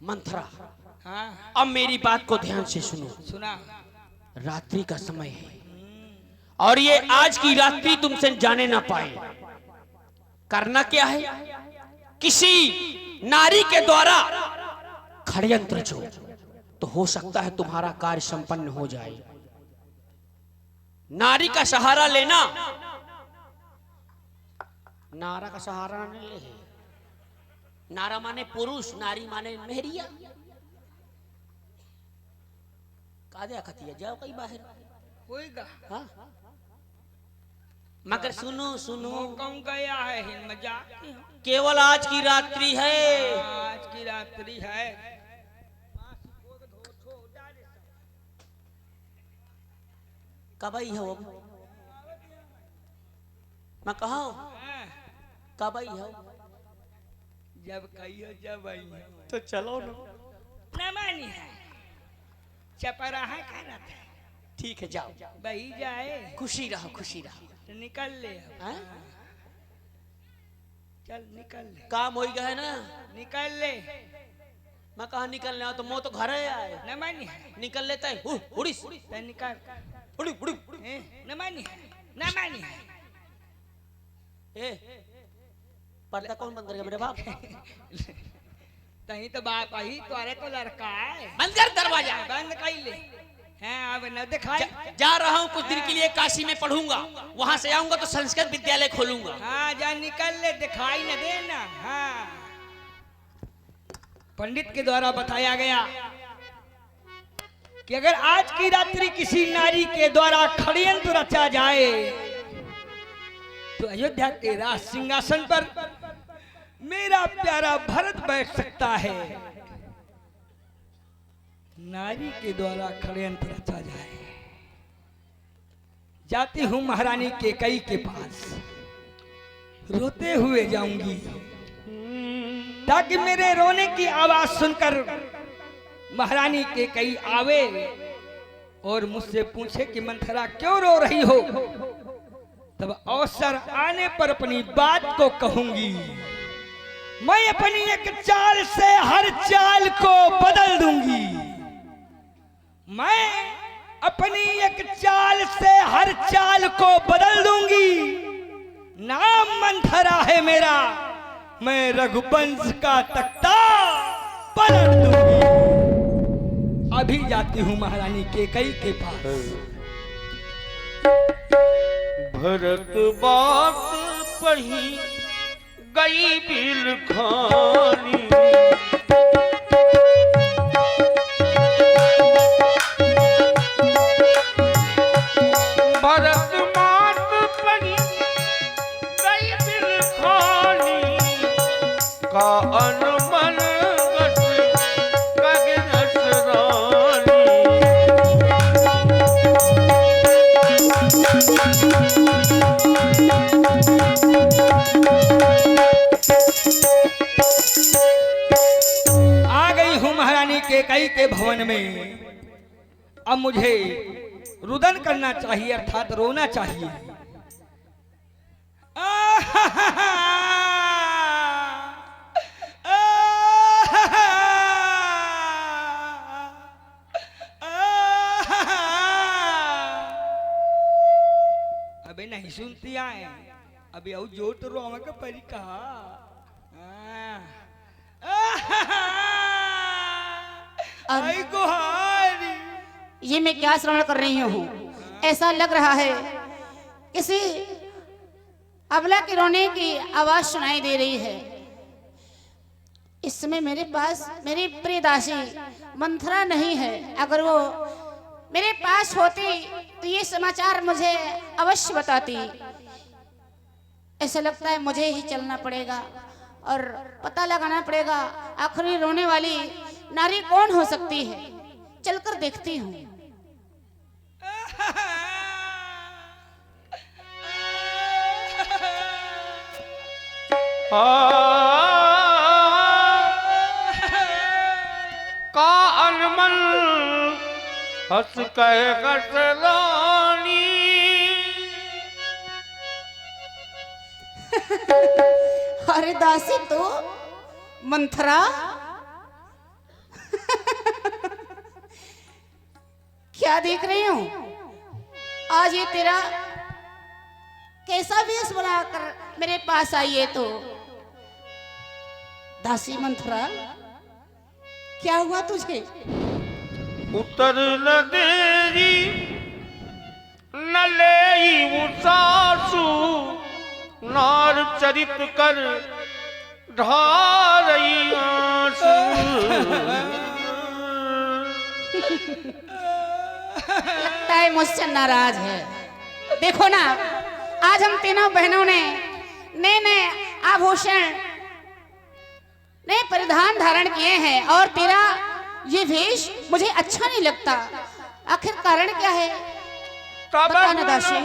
मंथरा। हाँ अब मेरी बात को ध्यान से सुनो। सुना। रात्रि का समय है और ये आज की रात्रि तुमसे जाने ना पाए। करना क्या है? किसी नारी के द्वारा षड्यंत्र जो तो हो सकता है तुम्हारा कार्य संपन्न हो जाए। नारी का सहारा लेना। नारा का सहारा नहीं ले। नारा माने पुरुष, नारी माने मेहरिया। कादे खतिया जाओ कहीं बाहर होएगा। हाँ? मगर सुनो सुनो, कौन गया है हिंद मजाक? केवल आज की रात्रि है। आज की रात्रि है। कब आई हो? मैं कहा कब आई हो? जब कहियो जब आई हो। तो चलो ना। न मानी है। चपराहा खाना था। ठीक है जाओ। बही जाए। खुशी रहो खुशी रहो। तो निकल ले। हाँ? चल निकल ले। काम हो गया है ना? निकल ले। मैं कहा निकलने तो मैं तो घर आए। न मानी है। निकल लेता है। उड़ीस तो निकल। उड़ी उड़ी। न मानी है। न मानी है। ए पर्दा कौन बंद कर गया मेरे बाप? तही तो बाप आई तुम्हारे तो लड़का है। बंद कर दरवाजा। बंद कर ले। हैं अब न दिखाई। जा रहा हूँ कुछ दिन के लिए काशी में पढ़ूंगा। वहां से आऊंगा तो संस्कृत विद्यालय खोलूंगा। हाँ जा निकल ले। दिखाई न देना। हाँ पंडित के द्वारा बताया गया कि अगर आज की रात्रि किसी नारी के द्वारा षड्यंत्र रचा जाए तो अयोध्या के राज सिंहासन पर मेरा प्यारा भरत बैठ सकता है। नारी के द्वारा षड्यंत्र रचा जाए। जाती हूं महारानी कैकेयी के पास। रोते हुए जाऊंगी ताकि मेरे रोने की आवाज सुनकर महारानी कैकेयी आवे और मुझसे पूछे कि मंथरा क्यों रो रही हो। तब अवसर आने पर अपनी बात को कहूंगी। मैं अपनी एक चाल से हर चाल को बदल दूंगी। मैं अपनी एक चाल से हर चाल को बदल दूंगी। नाम मंथरा है मेरा। मैं रघुवंश का तख्ता पलट दूंगी। अभी जाती हूँ महारानी कैकेयी के पास। भरत बात पढ़ी गई बिल खानी। भरत बात पढ़ी गई बिल खानी का अनमन कैकेयी के भवन में। अब मुझे रुदन करना चाहिए अर्थात रोना चाहिए। अबे नहीं सुनती आए, अभी और जोर तो रोमा का परी कहा। आई गुहारी। ये मैं क्या श्रवण कर रही हूँ? ऐसा लग रहा है किसी अबला के रोने की आवाज सुनाई दे रही है। इस समय मेरे पास मेरी प्रिय दासी मंथरा नहीं है। अगर वो मेरे पास होती तो ये समाचार मुझे अवश्य बताती। ऐसा लगता है मुझे ही चलना पड़ेगा और पता लगाना पड़ेगा आखिरी रोने वाली नारी कौन हो सकती है। चलकर देखती हूँ। का अनमन हंस कहे कसलानी। अरे दासी तो मंथरा क्या देख रही हूँ? आज ये तेरा कैसा वेश बनाकर मेरे पास आई है? तो दासी मंथरा क्या हुआ तुझे? उतर न देरी न ले सासू नार चरित कर ढारई आंसू। लगता है मुझसे नाराज है। देखो ना, आज हम तीनों बहनों ने नए नए आभूषण नए परिधान धारण किए हैं और तेरा ये वेश मुझे अच्छा नहीं लगता। आखिर कारण क्या है? बता ना दासी।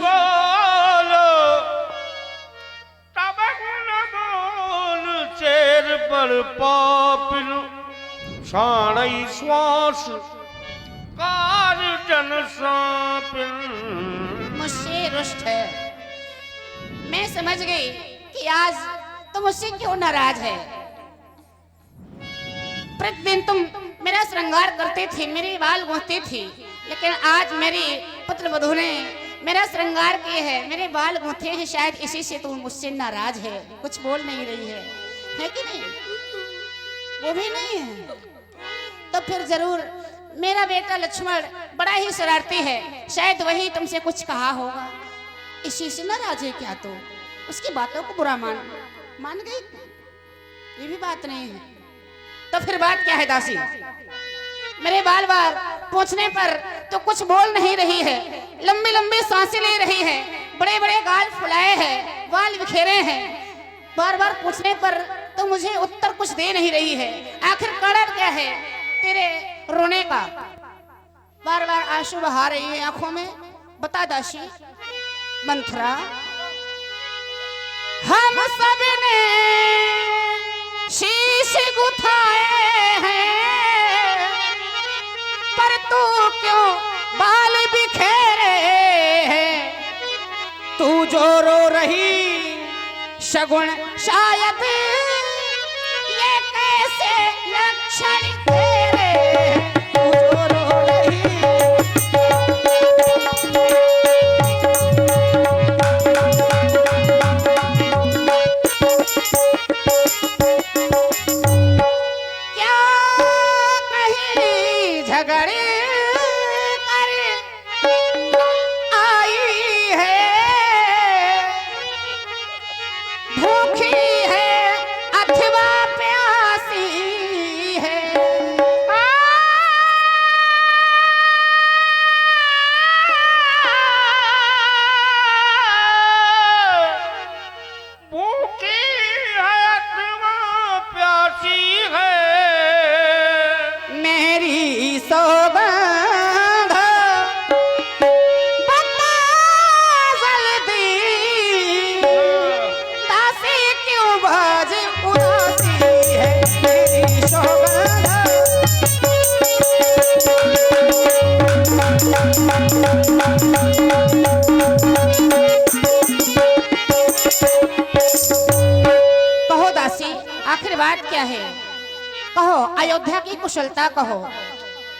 चेर पर पापिल साणई श्वास कार जन सापिल। मुझसे रुष्ट है। मैं समझ गई कि आज तुम मुझसे क्यों नाराज है। प्रतिदिन तुम मेरा श्रृंगार करते थे, मेरे बाल गूंथते थे, लेकिन आज मेरी पुत्र वधू ने मेरा श्रृंगार किए है, मेरे बाल गूंथे हैं। शायद इसी से तुम मुझसे नाराज है, कुछ बोल नहीं रही है कि नहीं? वो भी नहीं है तो फिर जरूर मेरा बेटा लक्ष्मण बड़ा ही शरारती है। शायद वही तुमसे कुछ कहा होगा, इसी से नाराज है क्या? तो उसकी बातों को बुरा मान गई? ये भी बात नहीं है तो फिर बात क्या है दासी? मेरे बाल बार पूछने पर तो कुछ बोल नहीं रही है, लंबी लंबी सांसें ले रही है, बड़े बड़े गाल फुलाए हैं, बाल बिखेरे हैं। बार बार पूछने पर तो मुझे उत्तर कुछ दे नहीं रही है। आखिर कारण क्या है तेरे रोने का? बार बार आंसू बहा रही है आंखों में। बता दासी मंथरा। हम सब ने शीश गुथाए हैं पर तू क्यों बाल बिखेरे हैं? तू जो रो रही शगुन शायद ये कैसे लक्षण तेरे हैं? तू जो रो रही झगड़े कर आई है क्यों बाज उदासी है मेरी सौगंध। कहो दासी, आखिर बात क्या है? कहो, अयोध्या की कुशलता कहो।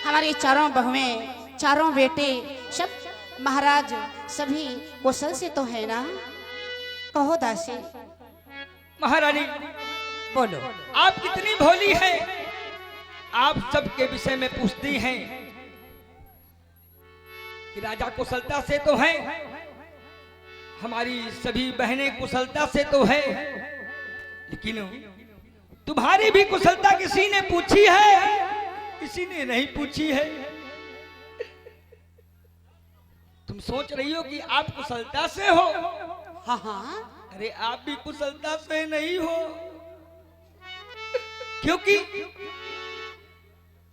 हमारी चारों बहुएं, चारों बेटे, सब महाराज सभी कुशल से तो है ना? कहो दासी। महारानी बोलो। आप कितनी भोली हैं, आप सबके विषय में पूछती हैं कि राजा कुशलता से तो है, हमारी सभी बहनें कुशलता से तो है, लेकिन तुम्हारी भी कुशलता किसी ने पूछी है? किसी ने नहीं पूछी है। तुम सोच रही हो कि आप कुशलता से हो। हाँ हाँ, अरे आप भी कुशलता से नहीं हो, क्योंकि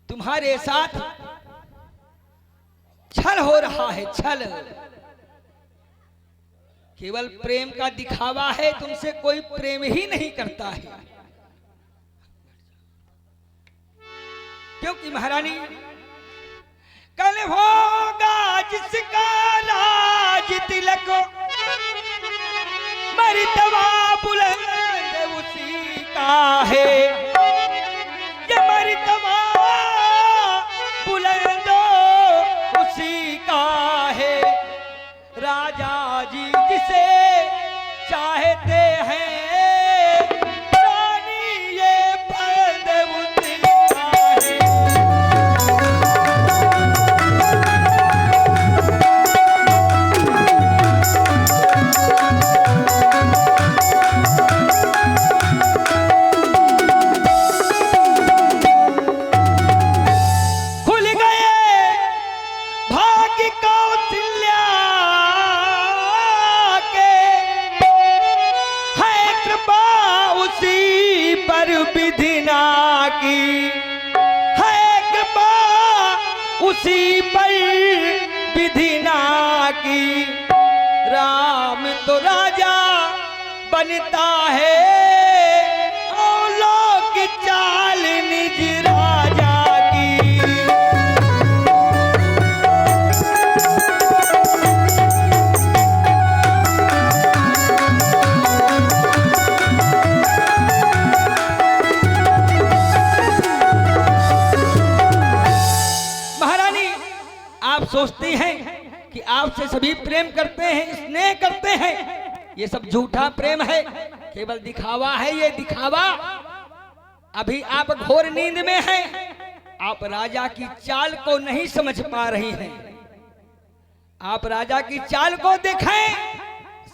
तुम्हारे साथ छल हो रहा है, छल। केवल प्रेम का दिखावा है, तुमसे कोई प्रेम ही नहीं करता है। क्योंकि महारानी कल होगा जिसका राज तिलक, मर्तबा बुलंद उसी का है, ये मर्तबा बुलंद उसी का है। राजा जी जिसे चाहते हैं, रानी ये बंद उसी का है। खुल गए भाग्य कौशल्या के, है कृपा उसी पर विधिना की, है कृपा उसी पर विधिना की। राम तो राजा बनता है, और लोग चाल निज राजा की। महारानी आप सोचती हैं कि आपसे सभी प्रेम करते हैं, स्नेह करते हैं, ये सब झूठा प्रेम है, केवल दिखावा है। ये दिखावा, अभी आप घोर नींद में हैं, आप राजा की चाल को नहीं समझ पा रही हैं। आप राजा की चाल को देखें,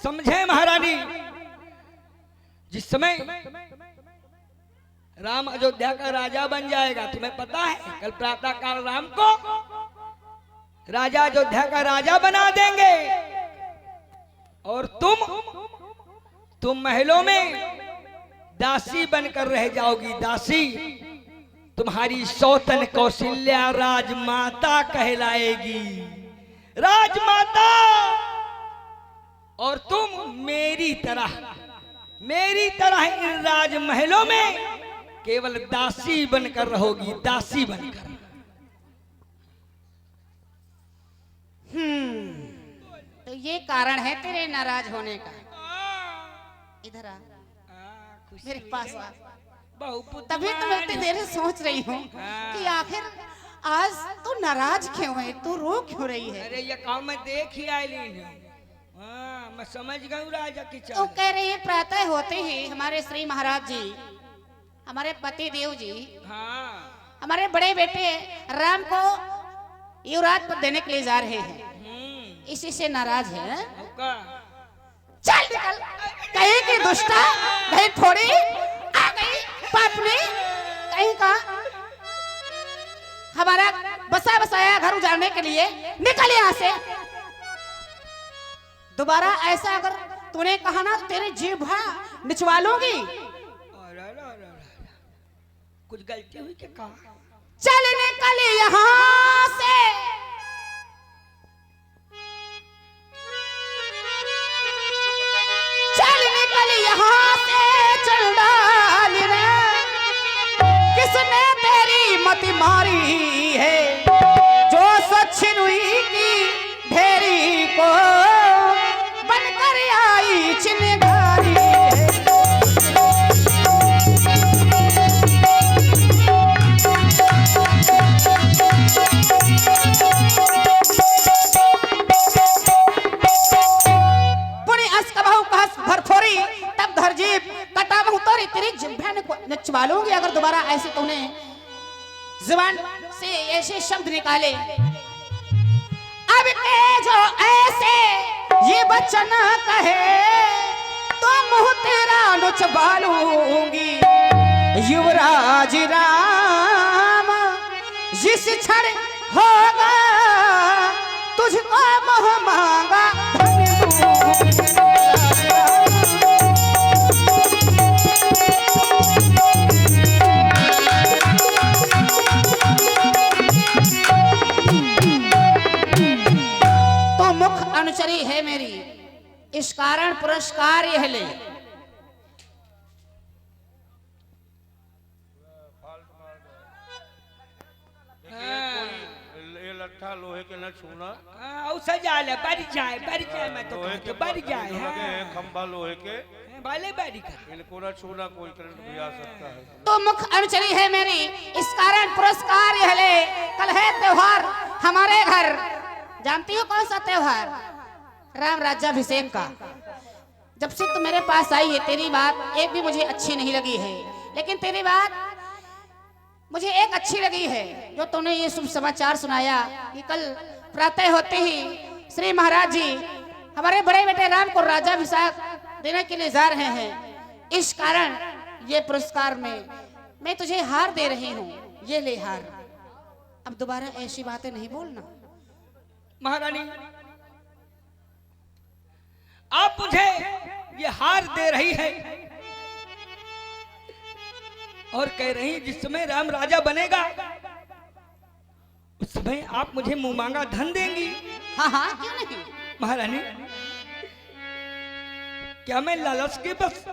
समझें महारानी। जिस समय राम अयोध्या का राजा बन जाएगा, तुम्हें पता है कल प्रातः काल राम को राजा अयोध्या का राजा बना देंगे, और तुम महलों में दासी बनकर रह जाओगी। दासी, तुम्हारी सौतन कौशल्या राजमाता कहलाएगी, राजमाता। और तुम मेरी तरह इन राजमहलों में केवल दासी बनकर रहोगी, दासी बनकर। तो ये कारण है तेरे नाराज होने का। इधर आ, मेरे पास आ। तभी तो मैं इतनी देर से सोच रही हूँ कि आखिर आज तू नाराज क्यों है, तू रो क्यों रही है? अरे ये काम मैं देख ही आई हूँ। मैं समझ गई राजा की तो चाल। कह रही है प्रातः होते ही हमारे श्री महाराज जी, हमारे पति देव जी, हाँ। हमारे बड़े बेटे राम को युवराज पर देने के लिए जा रहे हैं, इसी से नाराज है। होगा। चल निकल, कहीं की दुष्टा, कहीं थोड़ी आ गई पापनी, कहीं का हमारा बसा बसाया घर उजाड़ने के लिए। निकल यहाँ से। दोबारा ऐसा अगर तूने कहा ना तो तेरी जीभ निचवा लूंगी। कुछ गलती हुई क्या? कहा चल निकल यहाँ से। चल निकल यहाँ से। मत मारी है, जो सचिनुई की ढेरी को बनकर आई चिनगारी है। पुणे अस कबाहु कहस भरथोरी, तब धरजीब कटाबहु तोरी, तेरी जिह्वा को नचवा लूंगी अगर दोबारा ऐसे तूने जुबान से ऐसे शब्द निकाले। अब के जो ऐसे ये बच्चन कहे तो मुंह तेरा नचवा लूंगी। युवराज राम जिस क्षण होगा तुझको मोह मांगा तो मुख अनुचरी है मेरी, इस कारण पुरस्कार यह ले। ये लट्ठा लोहे के न छूना, औसा जाले बढ़ जाए मैं तो लोहे कहता के हूं, बढ़ जाए। जो लगे हैं, हाँ। खंभा लोहे के, भले बढ़ कर इनको न छूना, कोई करंट भी आ सकता है। तो मुख अनुचरी है मेरी, इस कारण पुरस्कार यह ले। कल है त्योहार हमारे घर, जानती हो कौन सा त्योहार? राम राज्याभिषेक का। जब से तू मेरे पास आई है तेरी बात एक भी मुझे अच्छी नहीं लगी है, लेकिन तेरी बात मुझे एक अच्छी लगी है, जो तूने ये शुभ समाचार सुनाया कि कल प्रातः होते ही श्री महाराज जी हमारे बड़े बेटे राम को राज्याभिषेक देने के लिए जा रहे हैं। इस कारण ये पुरस्कार में मैं तुझे हार दे रही हूँ, ये ले हार। अब दोबारा ऐसी बातें नहीं बोलना। महारानी, आप मुझे ये हार दे रही है और कह रही जिस समय राम राजा बनेगा उस समय आप मुझे मुंह मांगा धन देंगी। हाँ हाँ क्यों नहीं। महारानी, क्या मैं लालच के बस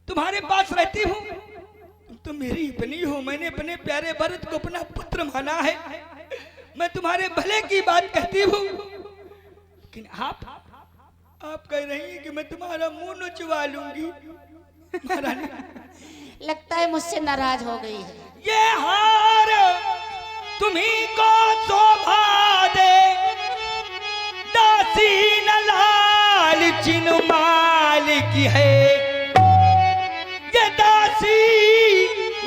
तुम्हारे पास रहती हूँ? तुम तो मेरी अपनी हो, मैंने अपने प्यारे भरत को अपना पुत्र माना है, मैं तुम्हारे भले की बात कहती हूँ, लेकिन आप कह रही हैं कि मैं तुम्हारा मुंह नचवा लूंगी। महारानी, लगता है मुझसे नाराज हो गई है। ये हार तुम्ही को शोभा दे, दासी न लाल चिन माल की है, ये दासी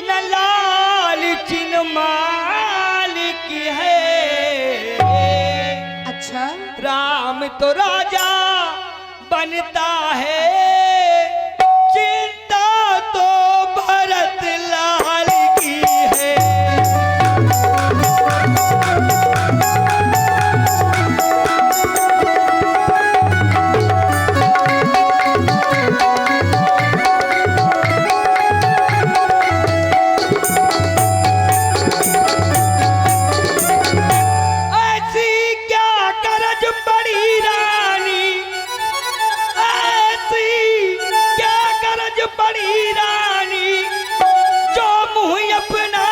न लाल चिन माल की है। अच्छा, राम तो राजा बनता है, चिंता तो भरत लाल की है। ऐसी क्या गरज पड़ी रानी, ऐसी क्या गरज पड़ी रानी, जो मुंह अपना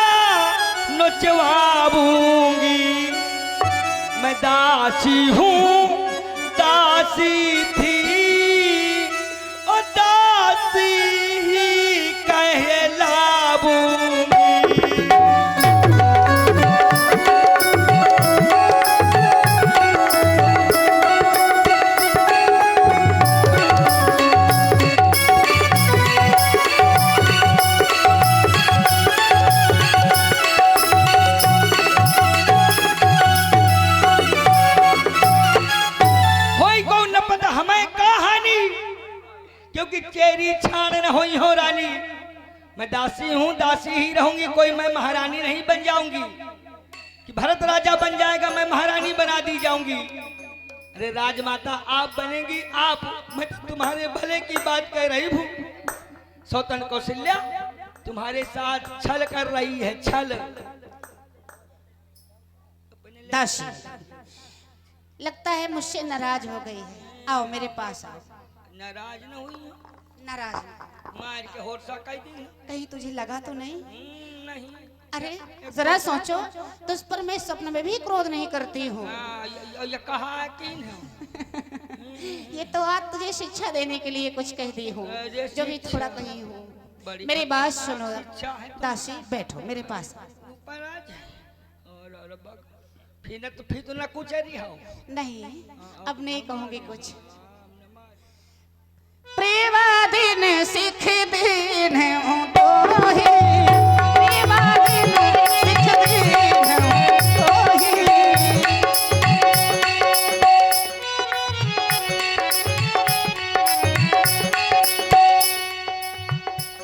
नचवाऊंगी। मैं दासी हूँ, दासी थी और दासी ही कहलाऊंगी। क्योंकि चेरी छान न होई हो रानी, मैं दासी हूँ, दासी ही रहूंगी, कोई मैं महारानी नहीं बन जाऊंगी कि भरत राजा बन जाएगा मैं महारानी बना दी जाऊंगी। अरे राजमाता आप बनेंगी आप, मैं तो तुम्हारे भले की बात कह रही हूँ। सौतन कौशल्या तुम्हारे साथ छल कर रही है, छल। दासी लगता है मुझसे नाराज हो गई है, आओ मेरे पास आओ। नाराज न हुई हो? नाराज नहीं। मार के होठ सा कह दी। कहीं तुझे लगा तो नहीं? नहीं। अरे जरा सोचो, तुझ पर मैं स्वप्न में भी क्रोध नहीं करती हूँ। ये कहा है कि नहीं? ये तो आज तुझे शिक्षा देने के लिए कुछ कह दी हूँ, अरे जो भी शिक्षा। थोड़ा कही हूँ। बड़ी मेरी बात सुनो शिक्षा है तो दासी, बैठो मेरे पास। ऊपर आ जाए और फिर तो ना कुछ रही हो। नहीं, अब नहीं कहूंगी कुछ। प्रेमा दिन सिख दिन हूँ तो ही, प्रेमा दिन सिख दिन हूँ तो ही।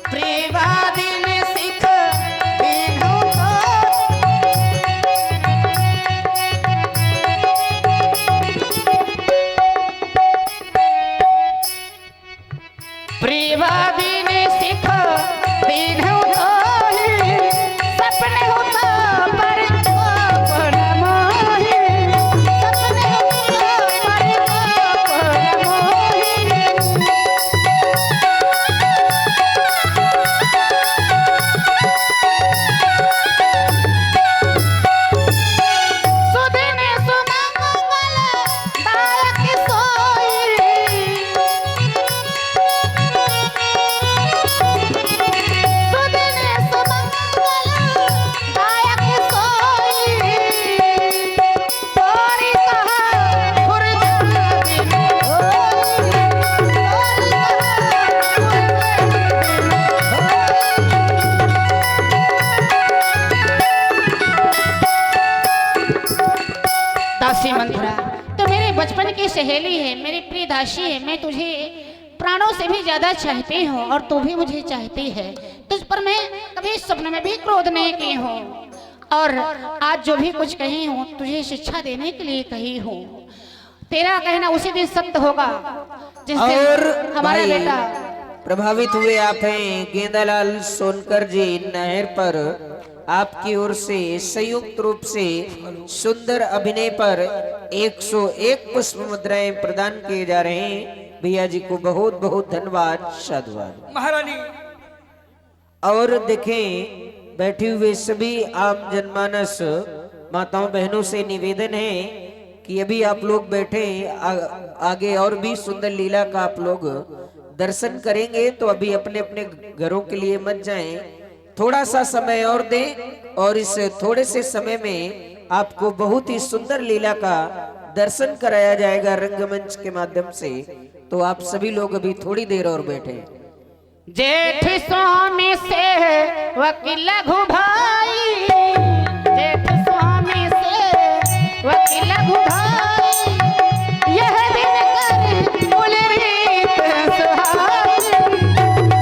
प्रेमा दिन सिख दिन हूँ प्रेमा दिन सिख दिन हूँ तो ही, सपने हूँ तो पर पर मोही, सपने हूँ तो पर मोही। सुदिन सुमंगल दायक सोई, सुदिन सुमंगल दायक सोई। तोरी कहा फुरजा दिन होई, तोरी दासी मंथरा, तो मेरे बचपन की सहेली है, मेरी प्रिय दासी है। मैं तुझे प्राणों से भी ज्यादा चाहती हूँ और तू भी मुझे चाहती है। तुझ पर मैं कभी स्वप्न में भी क्रोध नहीं की हूँ, और आज जो भी कुछ कही हूँ तुझे शिक्षा देने के लिए कही हूँ। तेरा कहना उसी दिन सत्य होगा जिस दिन और हमारा भाई, बेटा प्रभावित हुए आप हैं गेंदालाल सोनकर जी। नहर पर आपकी ओर से संयुक्त रूप से सुंदर अभिनय पर 101 पुष्प मुद्राएं प्रदान किए जा रहे हैं। भैया जी को बहुत बहुत धन्यवाद, साधुवाद। महारानी और देखें, बैठे हुए सभी आम जनमानस माताओं बहनों से निवेदन है कि अभी आप लोग बैठे आगे और भी सुंदर लीला का आप लोग दर्शन करेंगे, तो अभी अपने अपने घरों के लिए मत जाएं, थोड़ा सा समय और दें, और इस थोड़े से समय में आपको बहुत ही सुंदर लीला का दर्शन कराया जाएगा रंगमंच के माध्यम से। तो आप सभी लोग अभी थोड़ी देर और बैठे। जेठ स्वामी से वकील घुभाई, जेठ स्वामी से वकील घुभाई, यह दिन कर कुल रीत सुहाई,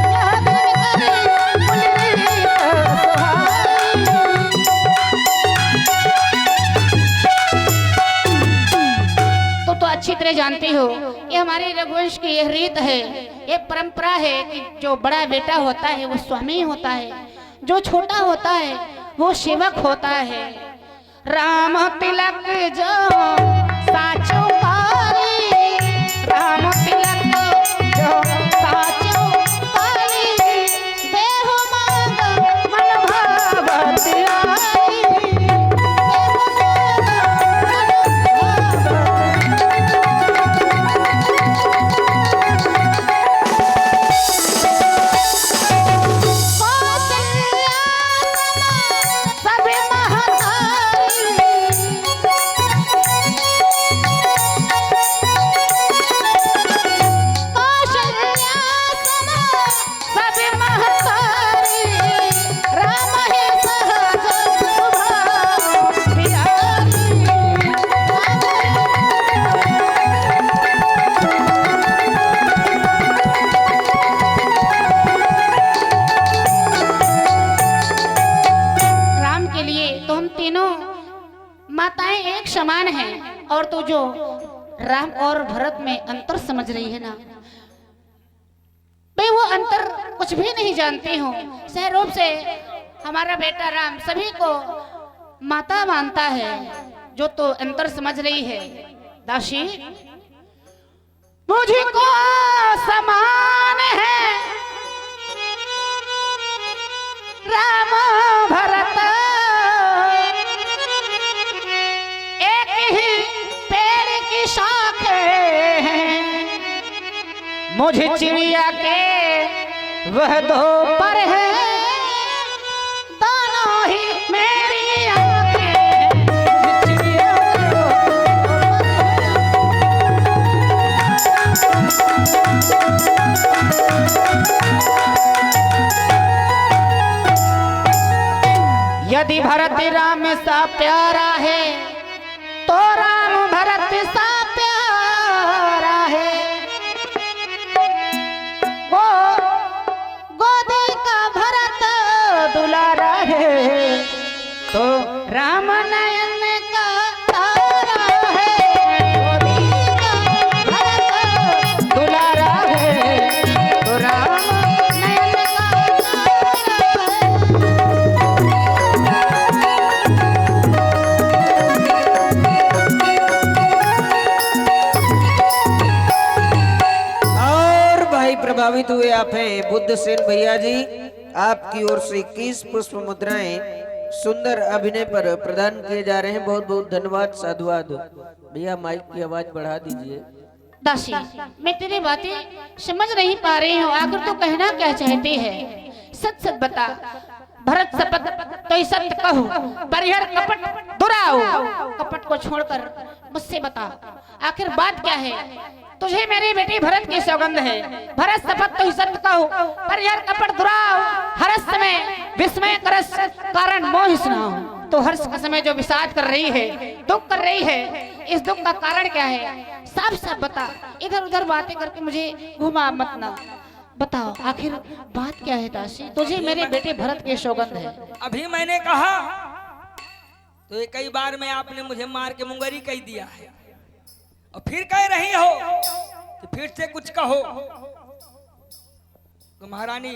यह दिन कर कुल रीत सुहाई। तो अच्छी तरह जानते हो, ये हमारे रघुवंश की यह रीत है, ये परंपरा है कि जो बड़ा बेटा होता है वो स्वामी होता है, जो छोटा होता है वो सेवक होता है। राम तिलक जो साचो पाली, राम तिलक जो साचो पाली, देहु मांग मन भावत आई, देहु मांग माताएं एक समान हैं, और तो जो राम और भरत में अंतर समझ रही है ना, मैं वो अंतर कुछ भी नहीं जानती हूँ। सह रूप से हमारा बेटा राम सभी को माता मानता है, जो तो अंतर समझ रही है। दासी मुझको समान है राम भरत मुझे चिड़िया के वह दो पर है, दोनों ही मेरी आंखें। चिड़िया के वह यदि भरत राम सा प्यारा है तो राम भरत सा प्यारा है। वो गोदी का भरत दुलारा है तो राम नयन का तारा है। गोदी का भरत दुलारा है तो राम नयन का तारा है। और भाई प्रभावित हुए आप हैं बुद्ध सेन भैया जी, आपकी ओर से 21 पुष्प मुद्राएं सुंदर अभिनय पर प्रदान किए जा रहे हैं। बहुत बहुत धन्यवाद, साधुवाद। भैया माइक की आवाज बढ़ा दीजिए। दासी, मैं तेरी बातें समझ नहीं पा रही हूँ, आखिर तू कहना क्या चाहती है? सच सच बता। भरत शपथ तो ही सत्य कहूँ, परिहर कपट दुराओ। कपट को छोड़कर मुझसे बता, आखिर बात क्या है? तुझे मेरी बेटी भरत की सौगंध है। भरत शपथ तो ही सत्य कहूँ, परिहर कपट दुराओ। हर्ष में विस्मय करस कारण मोह सुनाओ। तो हर्ष का समय जो विषाद कर रही है, दुख कर रही है, इस दुख का कारण क्या है? साफ साफ बता, इधर उधर बातें करके मुझे घुमा मत ना। बताओ आखिर बात क्या है दासी? तुझे मेरे बेटे भरत की सौगंध है। अभी मैंने कहा तो ये कई बार में आपने मुझे मार के मुंगरी कह दिया है, और फिर कह रही हो कि फिर से कुछ कहो। तो महारानी,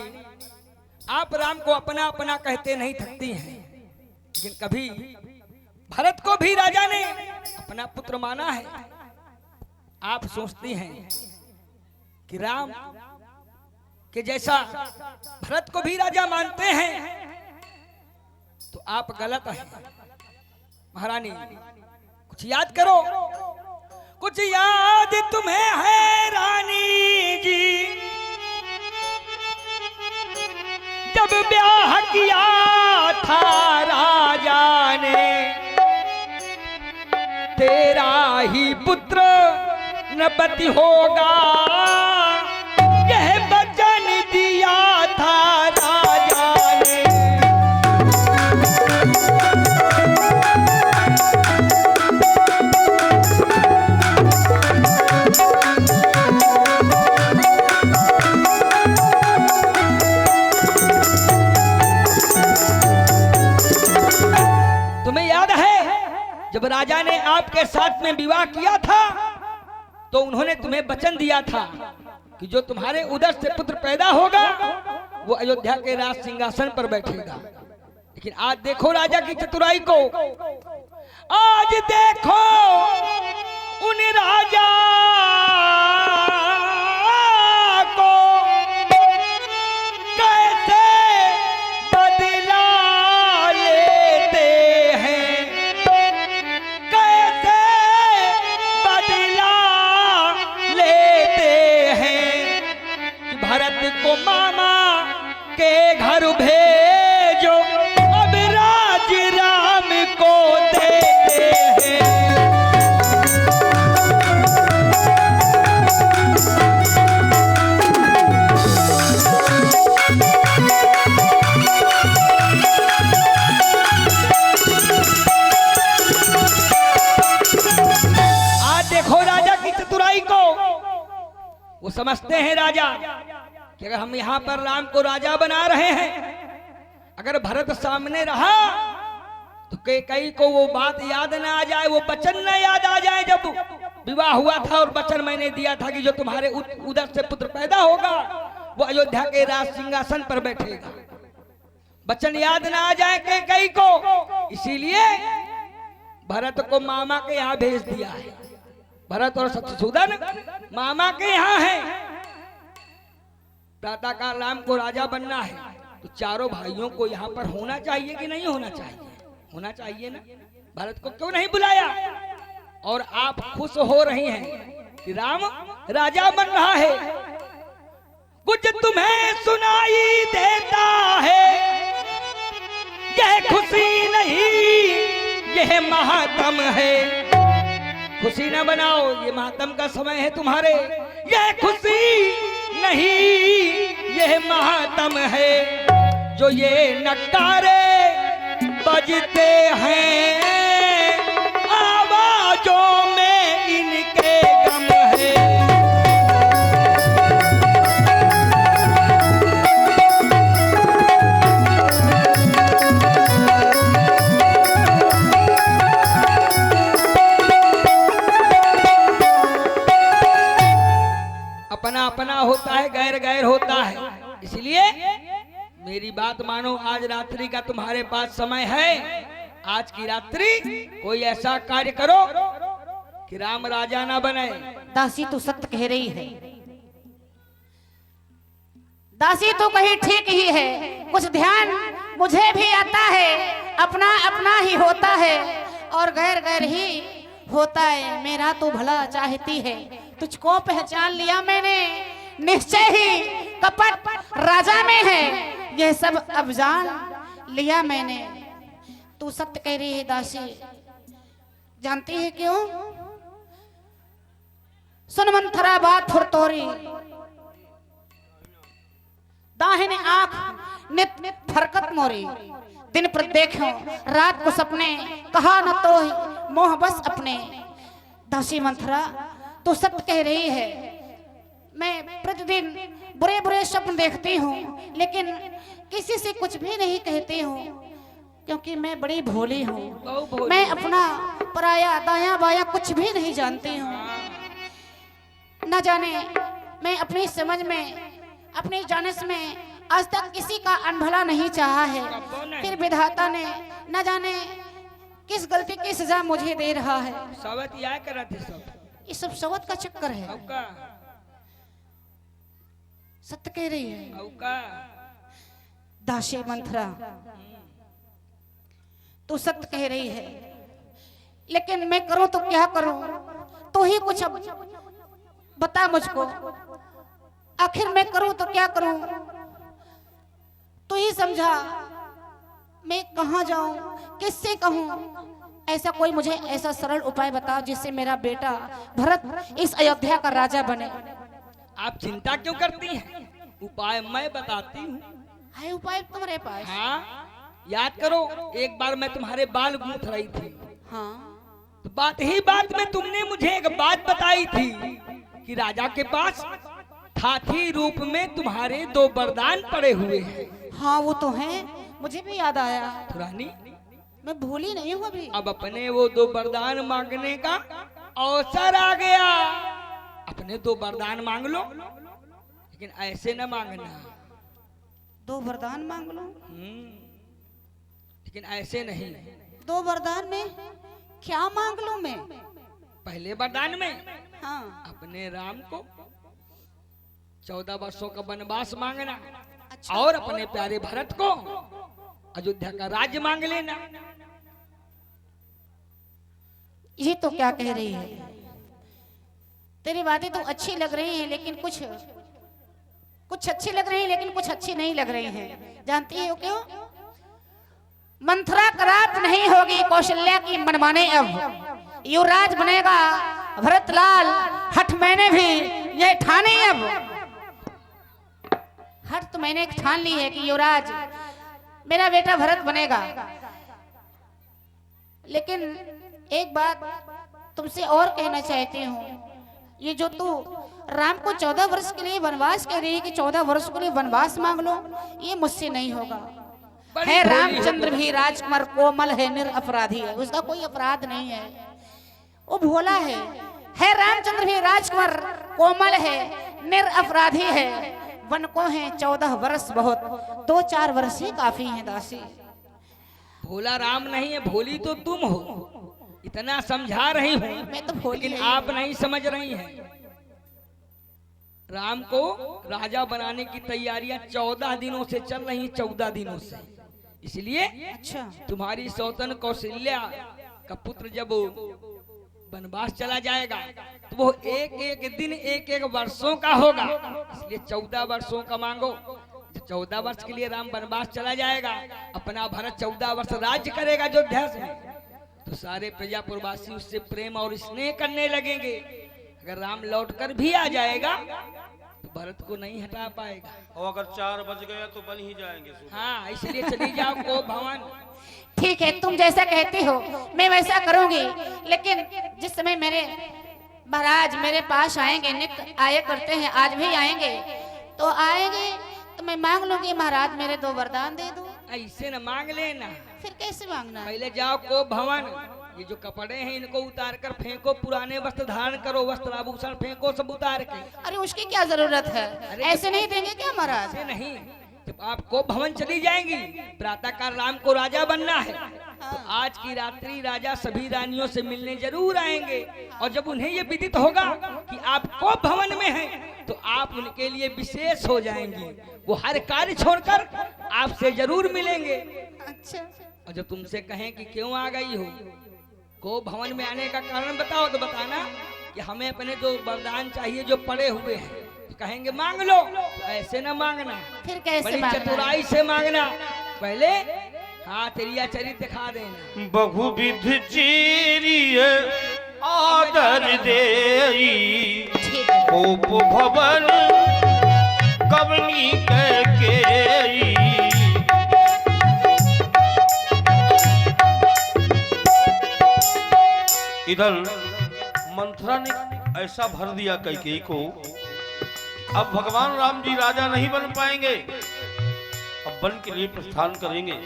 आप राम को अपना अपना कहते नहीं थकती हैं, लेकिन कभी भरत को भी राजा ने अपना पुत्र माना है। आप सोचती हैं कि राम कि जैसा भरत को भी राजा मानते हैं, तो आप गलत हैं। महारानी, कुछ याद करो, कुछ याद तुम्हें है रानी जी, जब ब्याह किया था राजा ने, तेरा ही पुत्र नपति होगा, यह वचन दिया था राजा ने। तुम्हें याद है जब राजा ने आपके साथ में विवाह किया था, तो उन्होंने तुम्हें वचन दिया था कि जो तुम्हारे उदर से पुत्र पैदा होगा वो अयोध्या के राज सिंहासन पर बैठेगा। लेकिन आज देखो राजा की चतुराई को, आज देखो उन राजा को कैसे बदला लेते हैं, कैसे बदला लेते हैं। भरत को मामा के घर भेजो, अब राज राम को देते हैं। आज देखो राजा की चतुराई को। वो समझते हैं राजा कि अगर हम यहाँ पर राम को राजा बना रहे हैं, अगर भरत सामने रहा तो कई को वो बात याद ना आ जाए, वो वचन ना याद आ जाए जब विवाह हुआ था और वचन मैंने दिया था कि जो तुम्हारे उदर से पुत्र पैदा होगा वो अयोध्या के राज सिंहासन पर बैठेगा। वचन याद ना आ जाए कई को, इसीलिए भरत को मामा के यहाँ भेज दिया है। भरत और शत्रुघ्न मामा के यहाँ है। प्रातःकाल राम को राजा बनना है तो चारों भाइयों को यहाँ पर होना चाहिए कि नहीं होना चाहिए? होना चाहिए ना। भरत को क्यों नहीं बुलाया? और आप खुश हो रही हैं कि राम राजा बन रहा है, कुछ तुम्हें सुनाई देता है, यह खुशी नहीं यह मातम है। खुशी न बनाओ, ये मातम का समय है तुम्हारे। यह खुशी नहीं यह मातम है, जो ये नगारे बजते हैं आवाजों में इनके गम है। अपना अपना होता है, गैर गैर होता है। इसलिए मेरी बात मानो, आज रात्रि का तुम्हारे पास समय है। आज की रात्रि कोई ऐसा कार्य करो कि राम राजा ना बने। दासी तू सत्य कह रही है, दासी तो कहीं ठीक ही है। कुछ ध्यान मुझे भी आता है, अपना अपना ही होता है और गैर गैर ही होता है। मेरा तो भला चाहती है, तुझको पहचान लिया मैंने, निश्चय ही कपट राजा में है, यह सब अब जान लिया मैंने। तू सत्य कह रही है दासी, जानती है क्यों? सुन मंथरा बात फुरतोरी, दाहिने आंख नित नित फरकत मोरी। दिन पर देखो रात को सपने, कहा न तो ही मोह बस अपने। दासी मंथरा तू सत्य कह रही है, मैं प्रतिदिन बुरे बुरे स्वप्न देखती हूँ, लेकिन किसी से कुछ भी नहीं कहती हूँ, क्योंकि मैं बड़ी भोली हूँ। मैं अपना पराया दाया बाया कुछ भी नहीं जानती हूँ। न जाने मैं अपनी समझ में, अपनी जानस में आज तक किसी का अनभला नहीं चाहा है, फिर विधाता ने न जाने किस गलती की सजा मुझे दे रहा है। सवत या करत है सब, ये सब सवत का चक्कर है। औका सत्य कह रही है औका। दासी मंथरा तू सत्य कह रही है, लेकिन मैं करूं तो क्या करूं? तो ही कुछ अब बता मुझको, आखिर मैं करूं तो क्या करूं? तू ही समझा, मैं कहां जाऊं, किससे कहूं? ऐसा कोई मुझे ऐसा सरल उपाय बता जिससे मेरा बेटा भरत इस अयोध्या का राजा बने। आप चिंता क्यों करती हैं? उपाय मैं बताती हूँ। है उपाय तुम्हारे पास? हाँ, याद करो, एक बार मैं तुम्हारे बाल गूंथ रही थी। हाँ, तो बात में तुमने मुझे एक बात बताई थी कि राजा के पास हाथी रूप में तुम्हारे 2 वरदान पड़े हुए हैं। हाँ वो तो है, मुझे भी याद आया। तो रानी, मैं भूली नहीं हूँ अभी। अब अपने वो 2 वरदान मांगने का अवसर आ गया। अपने 2 वरदान मांग लो, लेकिन ऐसे न मांगना। 2 वरदान मांग लो, लेकिन ऐसे नहीं। 2 वरदान में क्या मांग लूं मैं? पहले वरदान में हाँ, अपने राम को 14 वर्षों का वनवास मांगना। अच्छा। और अपने प्यारे भरत को अयोध्या का राज्य मांग लेना। ये तो क्या कह रही है? तेरी बातें तो अच्छी लग रही हैं, लेकिन कुछ अच्छी लग रही है, लेकिन कुछ अच्छी नहीं लग रही हैं। जानती हो क्यों? मंथरा कराप नहीं होगी कौशल्या की मनमाने। अब युवराज बनेगा भरतलाल, हठ मैंने भी ये ठानी। अब हठ तो मैंने ठान ली है कि युवराज मेरा बेटा भरत बनेगा। लेकिन एक बात तुमसे और कहना चाहती हूँ, ये जो तू राम को 14 वर्ष के लिए वनवास कह रही है कि 14 वर्ष के लिए वनवास मांग लो, ये मुझसे नहीं होगा। है रामचंद्र भी राजकुमार कोमल है, निरपराधी है, उसका कोई अपराध नहीं है, वो भोला है रामचंद्र भी राजकुमार कोमल है, निरपराधी है। वन को है 14 वर्ष बहुत, 2-4 वर्ष ही काफी है दासी। भोला राम नहीं है, भोली तो तुम हो। इतना समझा रही हूँ, मैं तो भोली लेकिन नहीं। आप नहीं समझ रही हैं। राम को राजा बनाने की तैयारियां 14 दिनों से चल रही, 14 दिनों से। इसलिए अच्छा, तुम्हारी सौतन कौशल्या का पुत्र जब वनवास चला जाएगा तो वो एक एक दिन एक एक वर्षों का होगा, इसलिए 14 वर्षों का मांगो। 14 वर्ष के लिए राम वनवास चला जाएगा, अपना भरत 14 वर्ष राज्य करेगा अयोध्या से, तो सारे प्रजापुरवासी उससे प्रेम और स्नेह करने लगेंगे। अगर राम लौटकर भी आ जाएगा तो भरत को नहीं हटा पाएगा। और अगर 4 बज गया तो बन ही जाएंगे। हाँ, इसलिए चली जाओ को भवन। ठीक है, तुम जैसा कहते हो मैं वैसा करूंगी, लेकिन जिस समय मेरे महाराज मेरे पास आएंगे, नित्य आया करते हैं, आज भी आएंगे, तो आएंगे तो मैं मांग लूंगी महाराज मेरे 2 वरदान दे दो। ऐसे न मांग लेना, फिर कैसे मांगना? पहले जाओ को भवन, ये जो कपड़े हैं इनको उतार कर फेंको, पुराने वस्त्र धारण करो, वस्त्र आभूषण फेंको सब उतार के। अरे उसकी क्या जरूरत है, ऐसे नहीं देंगे क्या महाराज? ऐसे नहीं, जब आपको भवन चली जाएंगी, प्रातः काल राम को राजा बनना है, तो आज की रात्रि राजा सभी रानियों से मिलने जरूर आएंगे, और जब उन्हें ये विदित होगा कि आपको भवन में है तो आप उनके लिए विशेष हो जाएंगी, वो हर कार्य छोड़कर आपसे जरूर मिलेंगे। अच्छा, और जब तुमसे कहें कि क्यों आ गई हो, को भवन में आने का कारण बताओ, तो बताना कि हमें अपने जो वरदान चाहिए जो पड़े हुए हैं, तो कहेंगे मांग लो, तो ऐसे ना मांगना, फिर कैसे बड़ी मांगना? चतुराई से मांगना। पहले हाँ तेरिया चरित दिखा देना। बहुविध चीरिय आदर देई, ठीक है। कोप भवन कवनी केई। इधर मंथरा ने ऐसा भर दिया कैकेयी को, अब भगवान राम जी राजा नहीं बन पाएंगे, अब वन के लिए प्रस्थान करेंगे।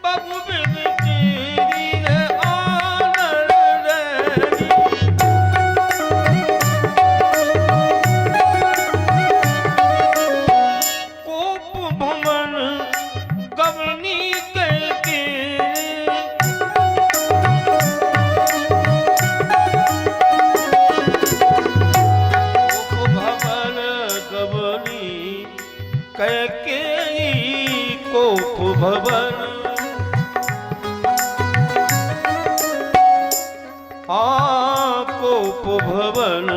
बहुविध चीरिय आदर देई, कोप भवन कवनी केई। कैकेयी कोप भवन, कोप भवन